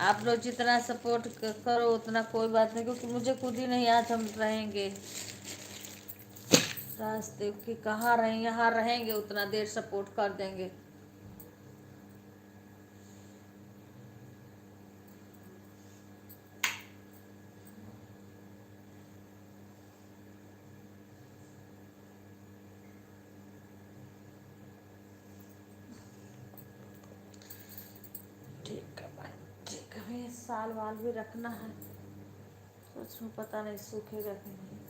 आप लोग जितना सपोर्ट करो उतना कोई बात नहीं, क्योंकि मुझे खुद ही नहीं, आज हम रहेंगे रास्ते की कहाँ रहें, यहाँ रहेंगे उतना देर सपोर्ट कर देंगे। ठीक है भाई, ठीक है भाई, साल वाल भी रखना है, सोच में पता नहीं सूखेगा कि नहीं।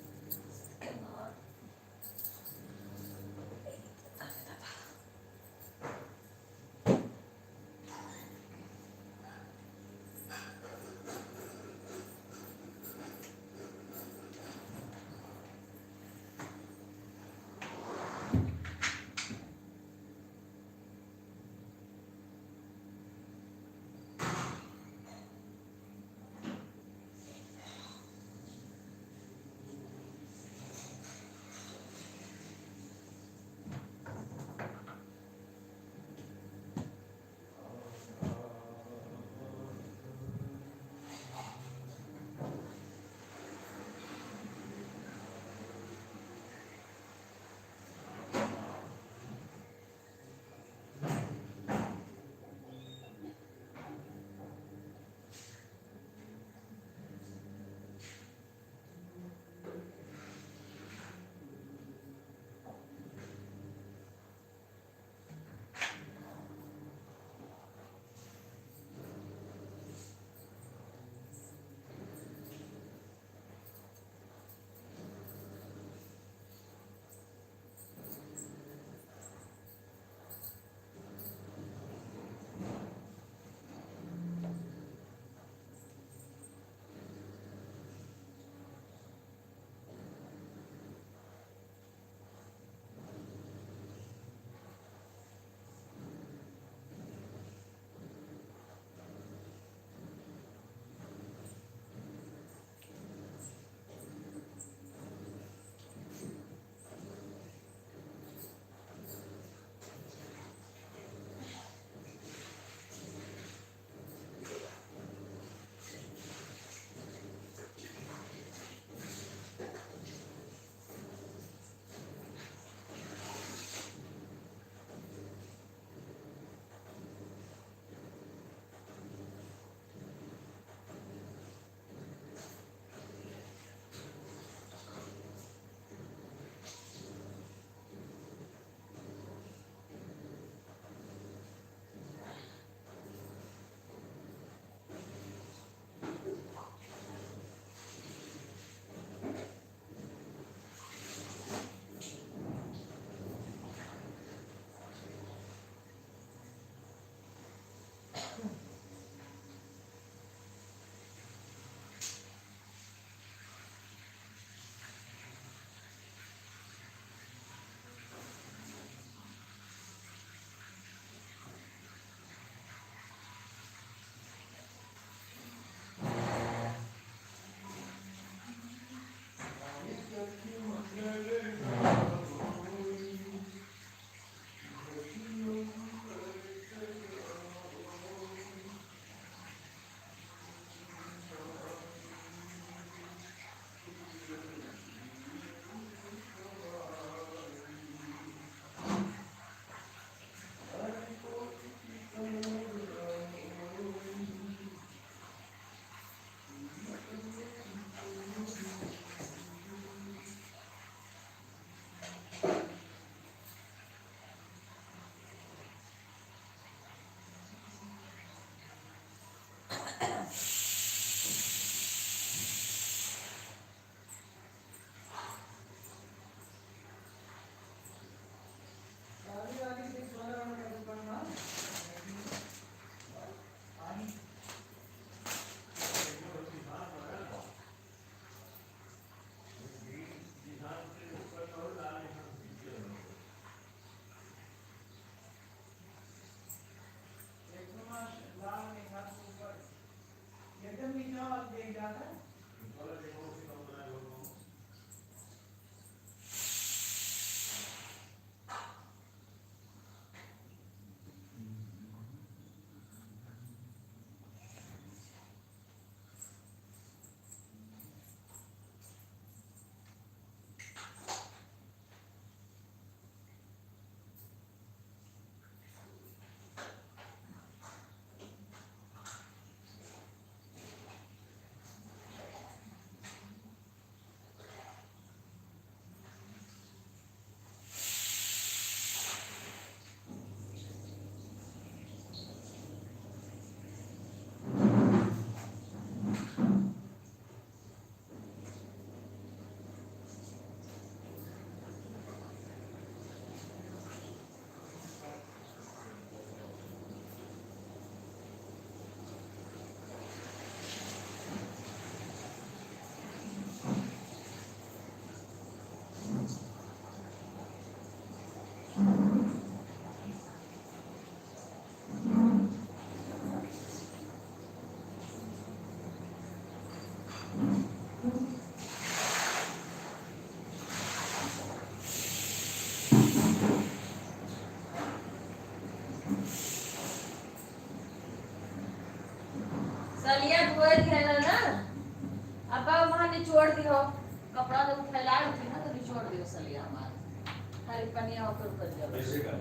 ले कनिया ओकर कर जाओ ऐसे का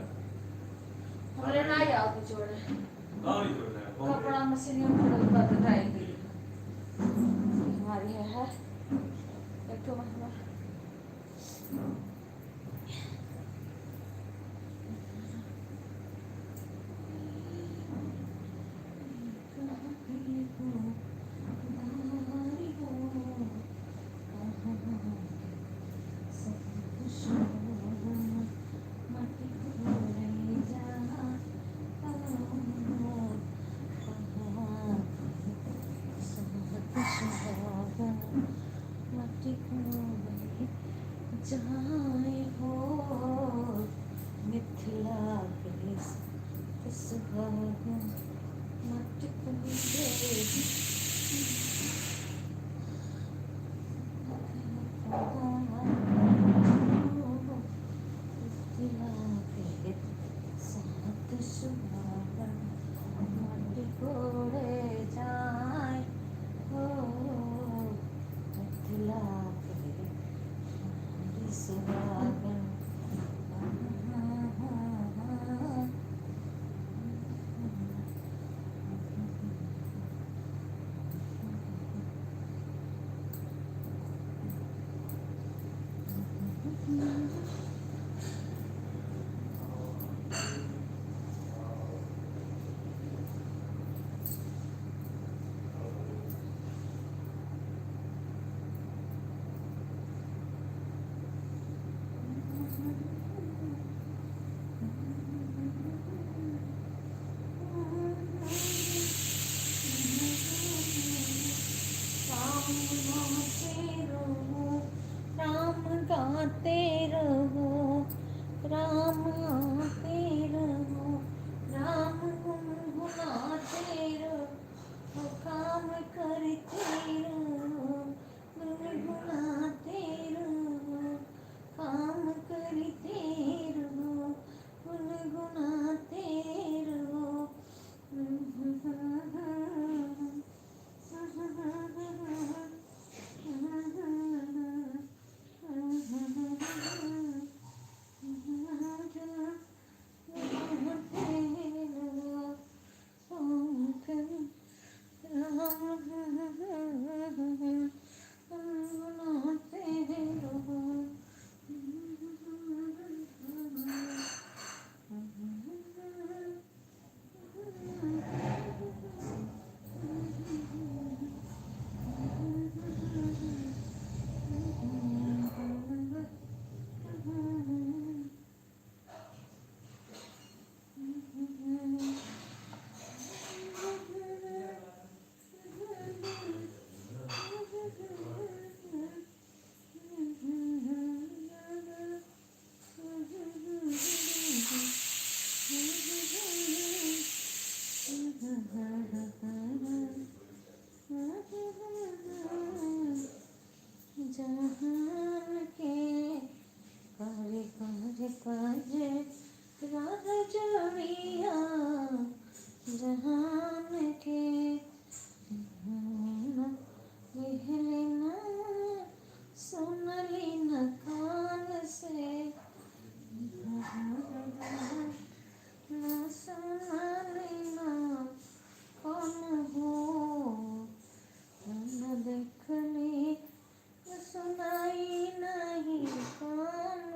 हमरे ना आओ कुछ छोड़े कहाँ नहीं छोड़ना है कौन कपड़ा मशीन में पड़ल कर ड्राई हमारी है एक तो मतलब जाए हो मिथिला के सुहागन मत मिथिला के साथ सुहागन मत कोड़े जाए हो मिथिला के सुहागन राम गाते रहो राम आते रहो राम गुनगुनाते रहो काम करते रहो गुनगुनाते रहो काम करते रहो गुनगुनाते रहो जहान के कार्य कार्य कार्य राह जोड़िया जहान के लिहली ना सुनली न कान से न सुनली ना कौन हो न देखली न सुनाई नहीं कौन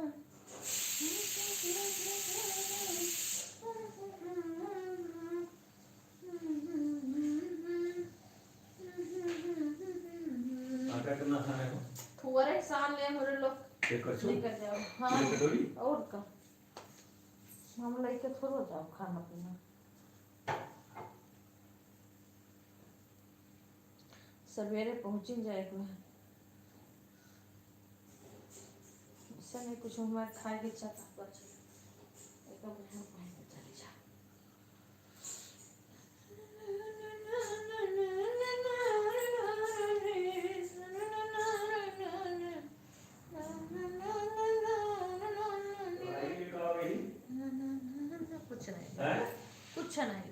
आटा करना खाना है थोड़े साल ले हमारे लोग एक करछो लेकर जाओ हाँ एक कटोरी और का हम लेके थोड़ा जाओ खाना पीना सवेरे पहुंची जाएगा समय कुछ हमारे खाए के इच्छा था बच एक महीना पहले चले जा कुछ नहीं हैं कुछ नहीं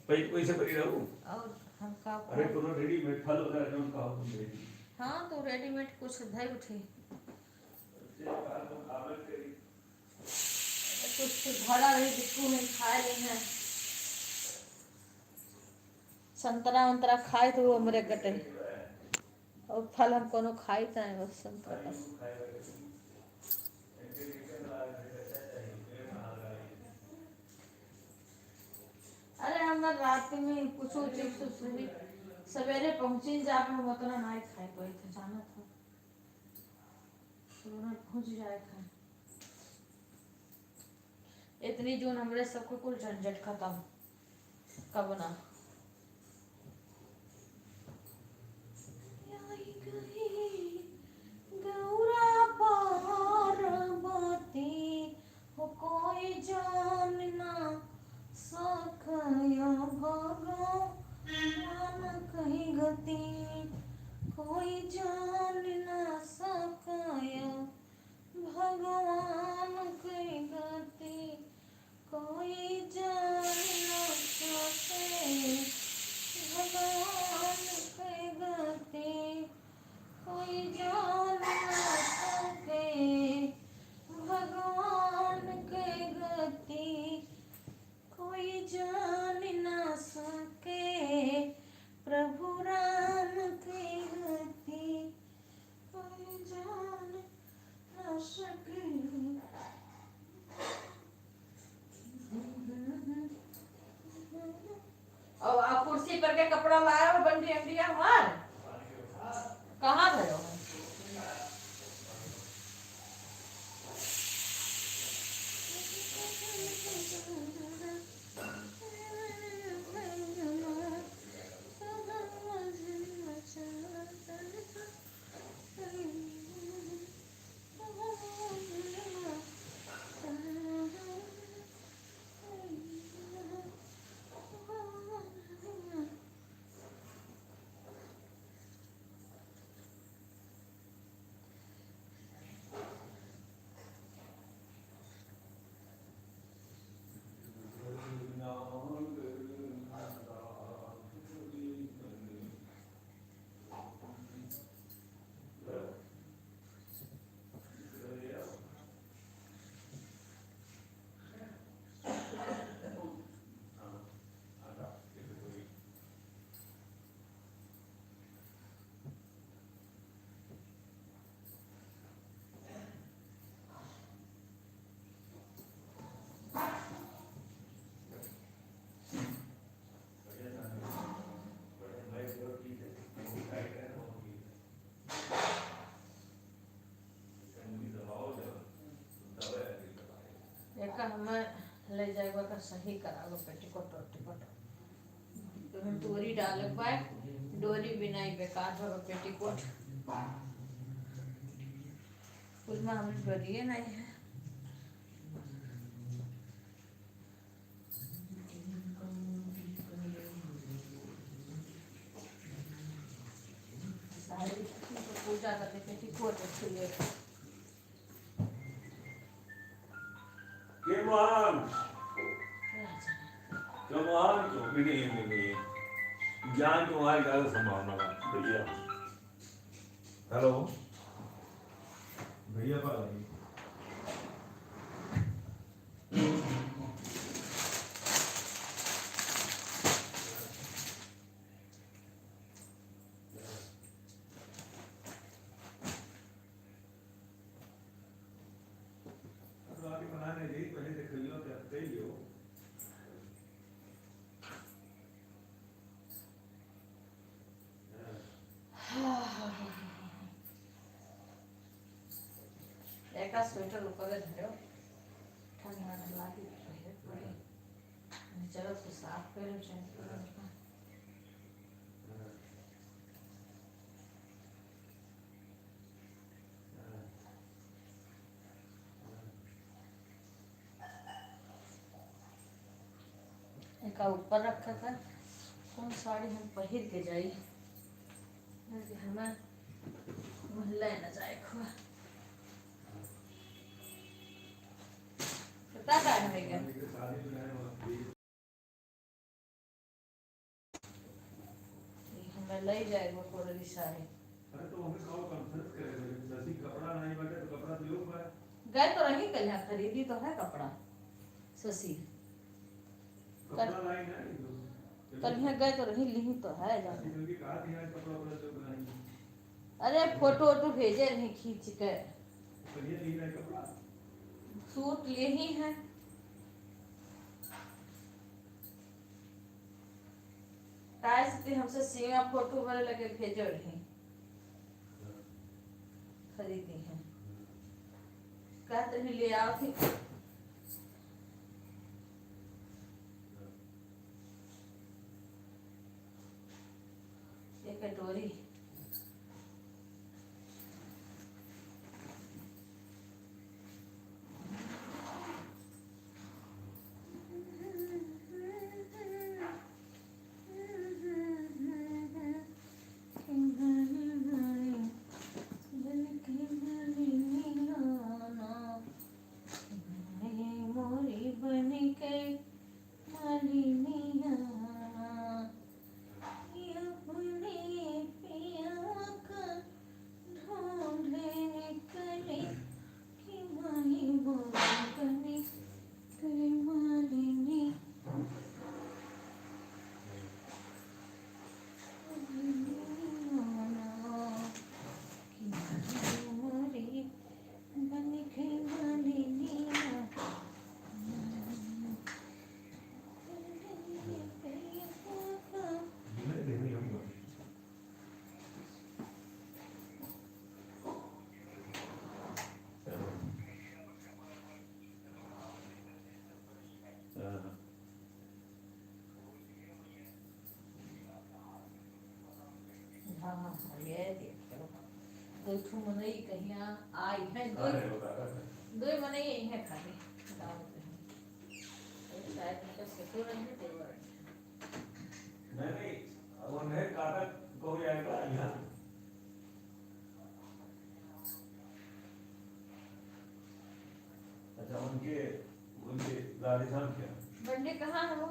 पैसे पड़ी रहूं और हम का अरे कोनो रेडीमेड फल वगैरह जोन का हो रेडी हाँ तो रेडीमेड कुछ धई उठे से बाहर तो खावल करी फिर घड़ा रही बिस्कू में खाए ले हैं संतरा उंतरा खाए तो वो हमरे कटे और फल हम कोनो खाई तो है बस संतरा का अरे हम रात में कुछ चिप्स भी सवेरे पहुंची जा पर हम उतना नहीं खाए कोई था जाना था तो पहुंच जाए खाए इतनी जून हमरे सबको कुल झंझट खत्म कब ना गौरा पार्वती हो कोई जान ना सकया भगवान कहीं गति कोई जान ना सकया भगवान कहीं गति कोई जान ना सके भगवान कहीं गति कोई जान ना सके भगवान के गति कोई जान ना सके प्रभु राम की गति कोई जान ना सके और आप कुर्सी पर के कपड़ा लाया हो बंडी अंडिया हमार कहाँ गए हो एक हमें ले जाएगा का सही करा लो पेटीकोट और टिकोट तो हम डोरी डाल पाए डोरी बिना ही बेकार होगा पेटीकोट उसमें हमें डोरी नहीं है सारी पूजा करते पेटीकोट खुले Keman, keman तो ini जान तुम्हारी ज्यादा संभावना है भैया हेलो भैया का बनाने दी पहले देख लियो क्या कही लियो एक स्वेटर ऊपर धरो ठंडा लागी पहले चलो तो साफ करो चाहिए एक ऊपर रखा था कौन साड़ी हम पहन के जाई हमें मोहल्ला न जाए खुआ कितना टाइम हो गया हमें ले जाएगा कोड़ी साड़ी अरे तो हमें कॉल कॉन्फ्रेंस करेंगे जैसे कपड़ा नहीं बचे तो कपड़ा दियो पर गए तो रही कल यहाँ खरीदी तो है कपड़ा शशि कपड़ा लाई ना नहीं कल यहाँ गए तो रही ली तो है जाना। जल्दी कहा थी आज कपड़ा वाला तो बनाएंगे अरे फोटो वोटो भेजे रही खींच के। तो ये ली ना कपड़ा सूट ले ही है। हमसे सीमा फोटो वाले लगे भेजो रही खरीदी है कहते हैं ले आओ थी। एक कटोरी ये देखो दो ठू मनई कहिया आई है दो मनई यही है खाली गाँव में शायद उनका ससुर है देवर नहीं अब उन्हें कागज को जाएगा यहाँ अच्छा उनके उनके राजस्थान क्या बंडे कहाँ है वो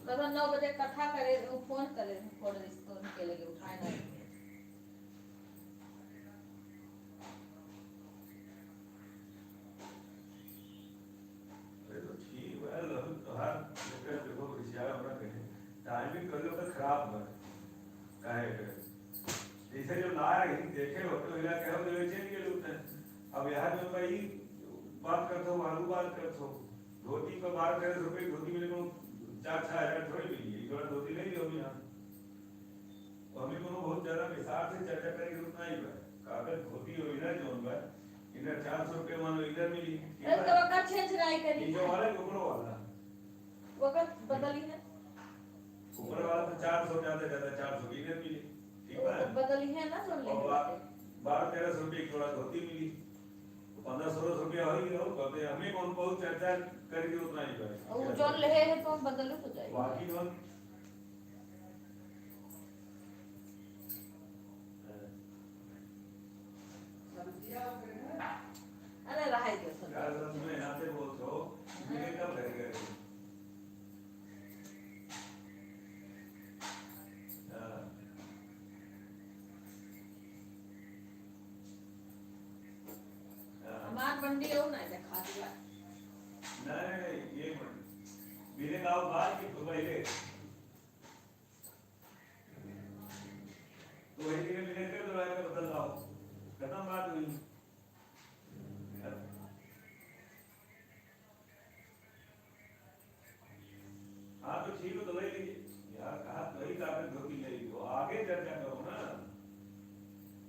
कल 9 बजे कथा करे फोन करे फोन के लगे उठाए ना तो ठीक है लोग हर लेकर देखो रिश्ता अपना कहे टाइमिंग कर लो तो खराब है काहे के जैसे जो ना रही देखे हो तो इला कहो तो चेंज के लोग अब यहाँ जो भाई बात करते हो आलू बात करते हो धोती पर बात करे रुपए धोती मिले को 4-6 हजार थोड़ी मिली है थोड़ा धोती नहीं होगी यहाँ और हमें को बहुत ज्यादा हिसाब से चर्चा करेंगे उतना ही है कागज धोती हो इधर जो होगा इधर 400 रुपए मानो इधर मिली तो वक्त चेंज नहीं करी जो वाला ऊपर वाला वक्त बदली है ऊपर वाला तो 400 ज्यादा 400 इधर मिली ठीक है बदली है ना सुन ले 12-13 रुपए की थोड़ा धोती मिली 1500 रुपया हो ही रहो कहते हमें कौन बहुत चर्चा करके उतना ही करे वो जो ले है तो हम बदल तो जाएगा बाकी हम अरे रहा दो सुन यार तुम यहाँ से बोलते हो मेरे कब करेगा हमार बंडी हो ना देखा दिया नहीं ये मेरे गाँव बाहर की पहले तो वही के मेरे के दौरान का बदल रहा हूँ खत्म बात हुई हाँ तो ठीक है तो ले लीजिए यार कहा तो ही कागज धोती ले लो आगे चर्चा करो ना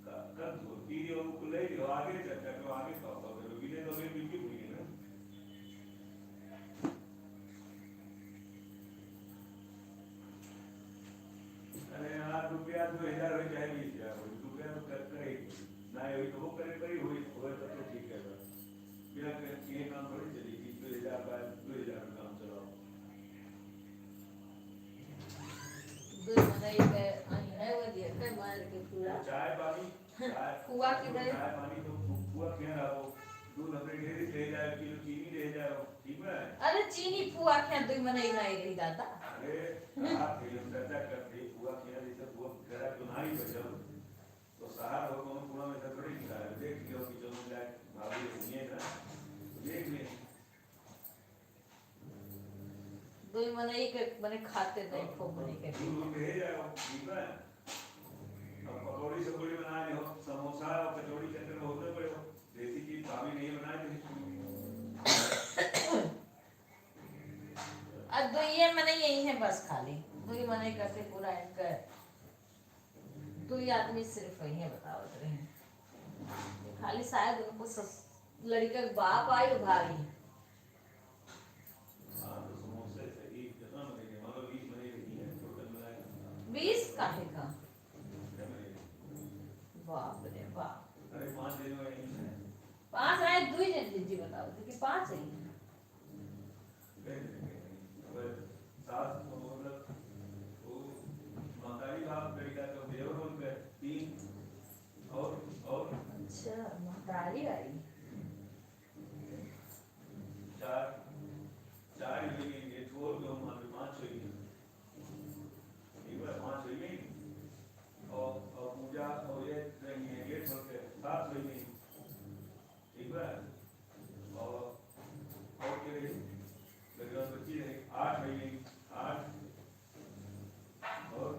कब धोती हो ले लो आगे चर्चा करो आगे करो बिना तो मेरे बिल्कुल भूल गए ना अरे यार रुपया 2000 हो जाए 20000 रुपया तो कर ही ना ये तो वो करे हुई होगा तो ठीक है बिना ये काम थोड़ी चलेगी 2000 का 2000 काम चलाओ दो मनई के आई है वो दिए के मार के पूरा चाय पानी चाय फुआ किधर? चाय पानी तो फुआ के रहो दूध अपने ढेरी ले जाए किलो चीनी ले जाओ ठीक है। अरे चीनी फुआ के दुई मने नहीं रही दादा। अरे आप ये चर्चा करते फुआ के जैसे फुआ करा तो नहीं बचो तो सहार हो कौन पूरा में थोड़ी निकाल देख लियो कि जो मिला भाभी सुनिए ना देख ले दुई मने के मने खाते नहीं खूब मने के दूध ले जाओ ठीक है। अब पकौड़ी सकौड़ी बनाने हो समोसा और कचौड़ी के अंदर होते पड़े हो देसी चीज भाभी नहीं बनाए अब दुई मने यही है बस खाली दुई मने करके पूरा इनका दुई आदमी सिर्फ वही है बताओ रहे खाली शायद उनको लड़का के बाप आई भारी हाँ तो समोसे से एक कितना मिलेंगे मतलब 20 मिलेंगे है टोटल मिलाकर 20 काहे का क्या मिलेंगे। बाप रे बाप। अरे 5 दिन में यही है 5 आए दुई जन दीजिए बताओ तो कि 5 है अब सास मतलब वो महतारी बाप लड़का तो देवर बोल पे 3 और अच्छा महतारी आई 4 मिलेंगे छोड़ दो मान लो 5 होगी एक बार 5 होगी और पूजा और ये रहेंगे गेट छोड़ के 7 होगी एक बार और क्या रही लगभग बच्ची रही 8 होगी 8 और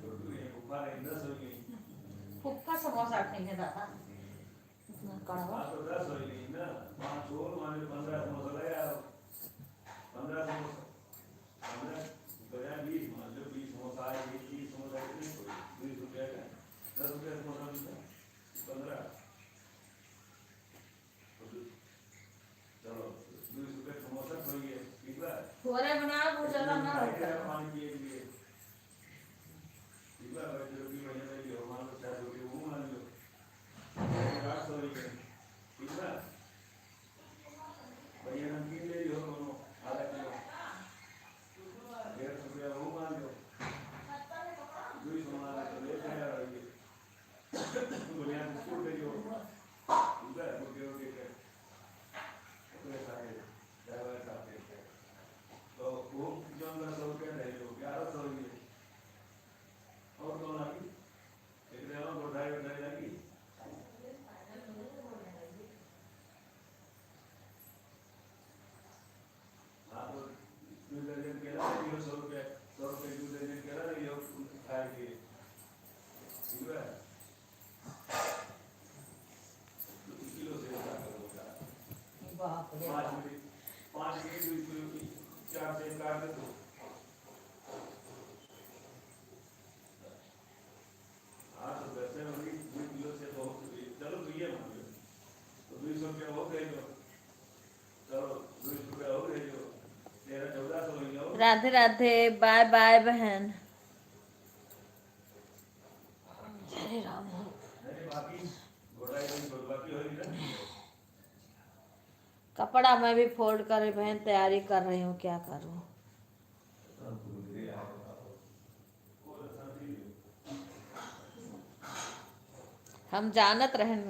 छोटू ये ऊपर 10 होगी फुफ्फा समोसा खाएंगे दादा इतना कड़वा हाँ तो 10 होगी ना 5 और मान लो 15 समोसा ले आओ 15 समोसा 15 बजाय 20 मान लो 20 समोसा आए 20 समोसा कितने कोई 20 रुपया का 10 रुपया समोसा मिलता 15 चलो 20 रुपये समोसा खोइए ठीक है। थोड़े बना बहुत ज्यादा ना होता पानी पिए लिए ठीक है भाई जो भी महीने में जो मान लो 4 रुपये वो मान लो 800 रुपये ठीक है। भैया नमकीन ले लो दोनों आधा किलो 150 रुपया वो मान लो 200 मान लो ले जाए दुनिया में स्कूल भेजो ठीक है रोटी रोटी के अपने सारे ड्राइवर साथ तो वो जो 100 रुपया ले लो 1100 रुपये और कौन आगी एक ड्राइवर को ड्राइवर जाएगी हाँ तो 2 दर्जन केला ले लो 100 रुपये 2 दर्जन केला ले लो खाए के ठीक है। किलो से बाप रे 5 बाप। मिनट 5 मिनट 4 से काट दे तो हाँ तो वैसे होगी 2 किलो से बहुत चलो तो ये मान लो तो 200 रुपया हो गए जो चलो 200 रुपया हो गए जो 1300-1400 हो गया राधे राधे बाय बाय बहन हरे राम नहीं बाकी घोड़ा ही बाकी होगी ना कपड़ा मैं भी फोल्ड करे बहन तैयारी कर रही हूँ क्या करूँ हम जानत रहन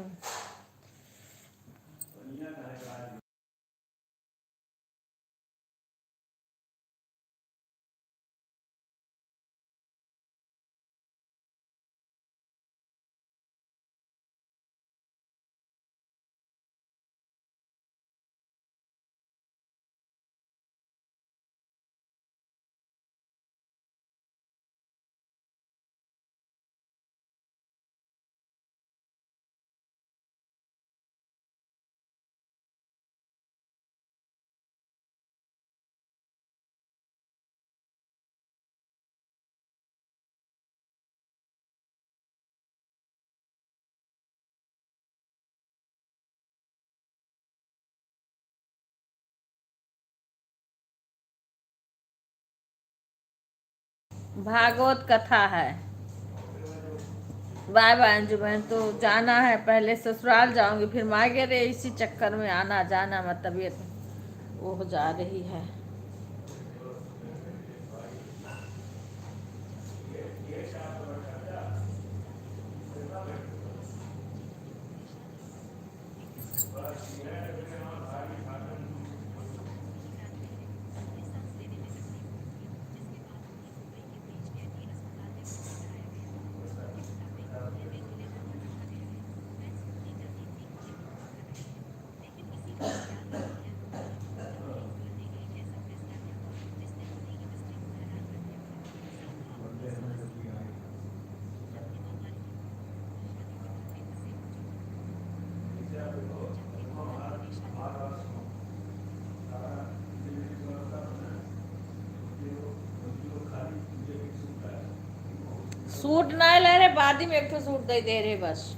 भागवत कथा है बाय बाय अंजू बहन तो जाना है पहले ससुराल जाऊंगी फिर मायके रे इसी चक्कर में आना जाना मत तबीयत वो हो जा रही है सूट ना ले रहे, बाद ही में एक ठो सूट दे दे रहे बस।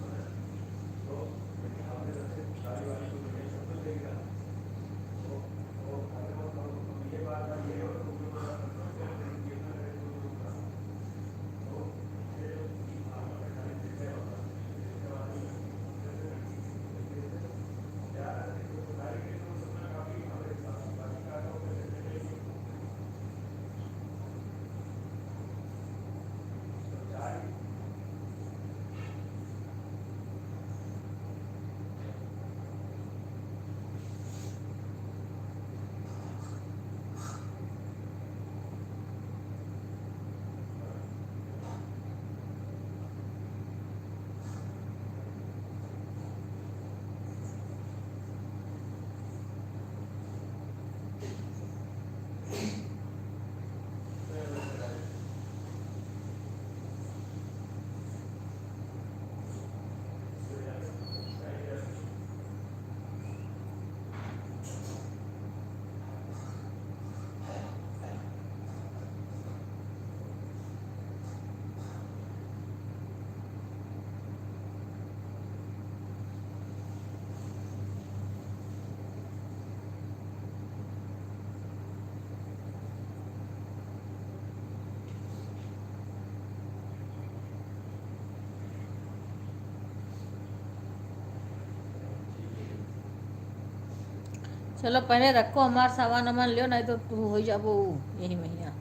चलो पहले रखो, हमार सामान वामान लियो, नहीं तो तू हो जाबो यही महीना।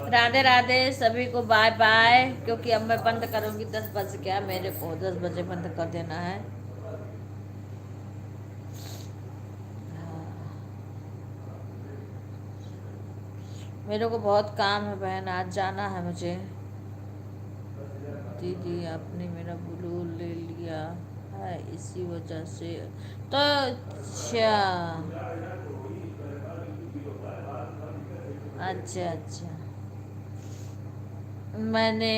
राधे राधे सभी को, बाय बाय। क्योंकि अब मैं बंद करूंगी 10 बज गया, मेरे को 10 बजे बंद कर देना है। मेरे को बहुत काम है बहन, आज जाना है मुझे। दीदी आपने मेरा ब्लू ले लिया है इसी वजह से तो। अच्छा अच्छा अच्छा, मैंने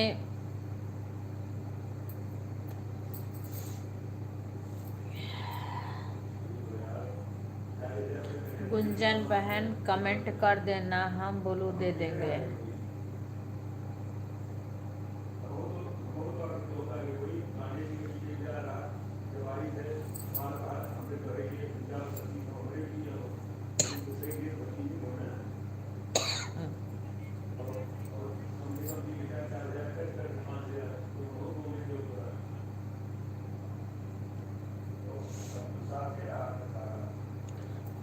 गुंजन बहन कमेंट कर देना, हम ब्लू दे देंगे।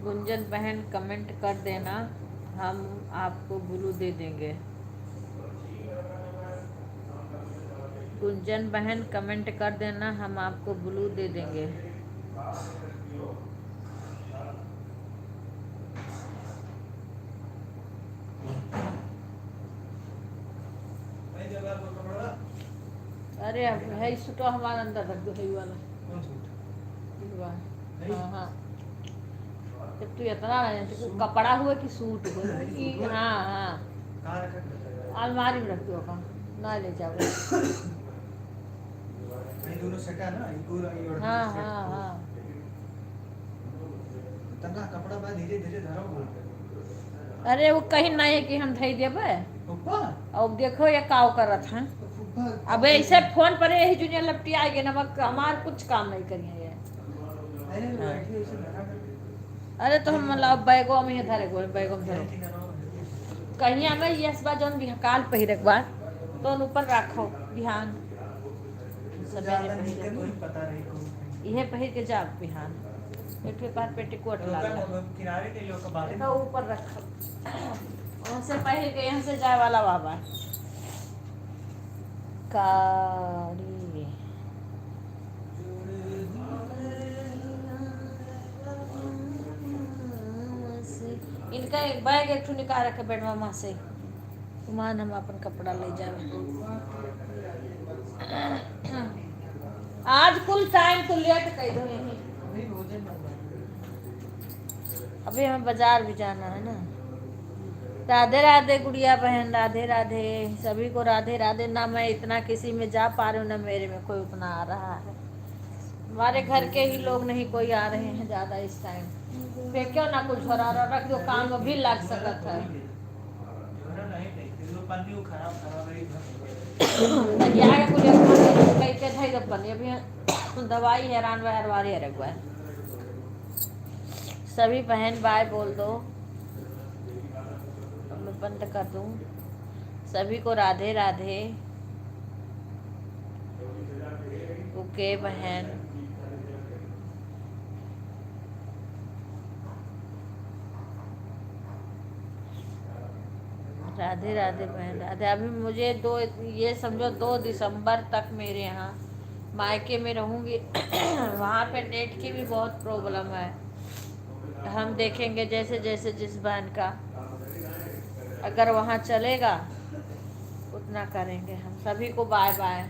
गुंजन बहन कमेंट कर देना, हम आपको ब्लू दे देंगे। गुंजन बहन कमेंट कर देना, हम आपको ब्लू दे देंगे। अरे अब है सूट हमारा अंदर रख दो, है वाला। कौन सूट? हाँ हाँ, जब तू इतना कपड़ा हुआ कि सूट हुआ कि हाँ हाँ, कहाँ रखा? अलमारी में रख दो अपन, ना ले जाओ। ये दोनों सेट है ना, ये पूरा ये और हाँ सेट हाँ को। हाँ, तना कपड़ा बा धीरे धीरे धरो बोल। अरे वो कहीं नहीं है कि हम धई देबे। ऊपर अब देखो ये काव करत है। अब ऐसे फोन पर यही जुनिया लपटी आएगी ना, हमार कुछ काम नहीं करिए ये। अरे बैठिए उसे लगा कर। अरे तो हम मतलब बैगो में धरे गो, बैगो में धरो कहीं हमें यस बा जौन बिहकाल पहिरक बा तो ऊपर रखो बिहान ज़्यादा नहीं के कोई पता नहीं कौन। इहे पहिर के जा बिहान, एक बार पेटीकोट लाला किनारे के लोग का बात देखो ऊपर रखो, वहाँ से पहिर के यहाँ से जाए वाला बाबा कारी। इनका एक बैग एक ठो निकाल रखे बेडवा माँ से, मान हम अपन कपड़ा ले जाए। आज कुल टाइम तो लेट कह दो यहीं, अभी हमें बाजार भी जाना है ना। राधे राधे गुड़िया बहन, राधे राधे सभी को, राधे राधे। ना मैं इतना किसी में जा पा रही हूँ, ना मेरे में कोई उतना आ रहा है। हमारे घर के ही लोग नहीं कोई आ रहे हैं ज़्यादा इस टाइम। फेंक्यो ना कुछ हो रहा, रख दो, काम में भी लग सकता है। दवाई हैरान वारी है। सभी बहन बाय बोल दो, अब मैं बंद कर दूं। सभी को राधे राधे। ओके बहन, राधे राधे बहन, राधे। अभी मुझे ये समझो 2 दिसंबर तक मेरे यहाँ मायके में रहूँगी। वहाँ पे नेट की भी बहुत प्रॉब्लम है। हम देखेंगे जैसे जैसे जिस बहन का अगर वहाँ चलेगा उतना करेंगे हम। सभी को बाय बाय।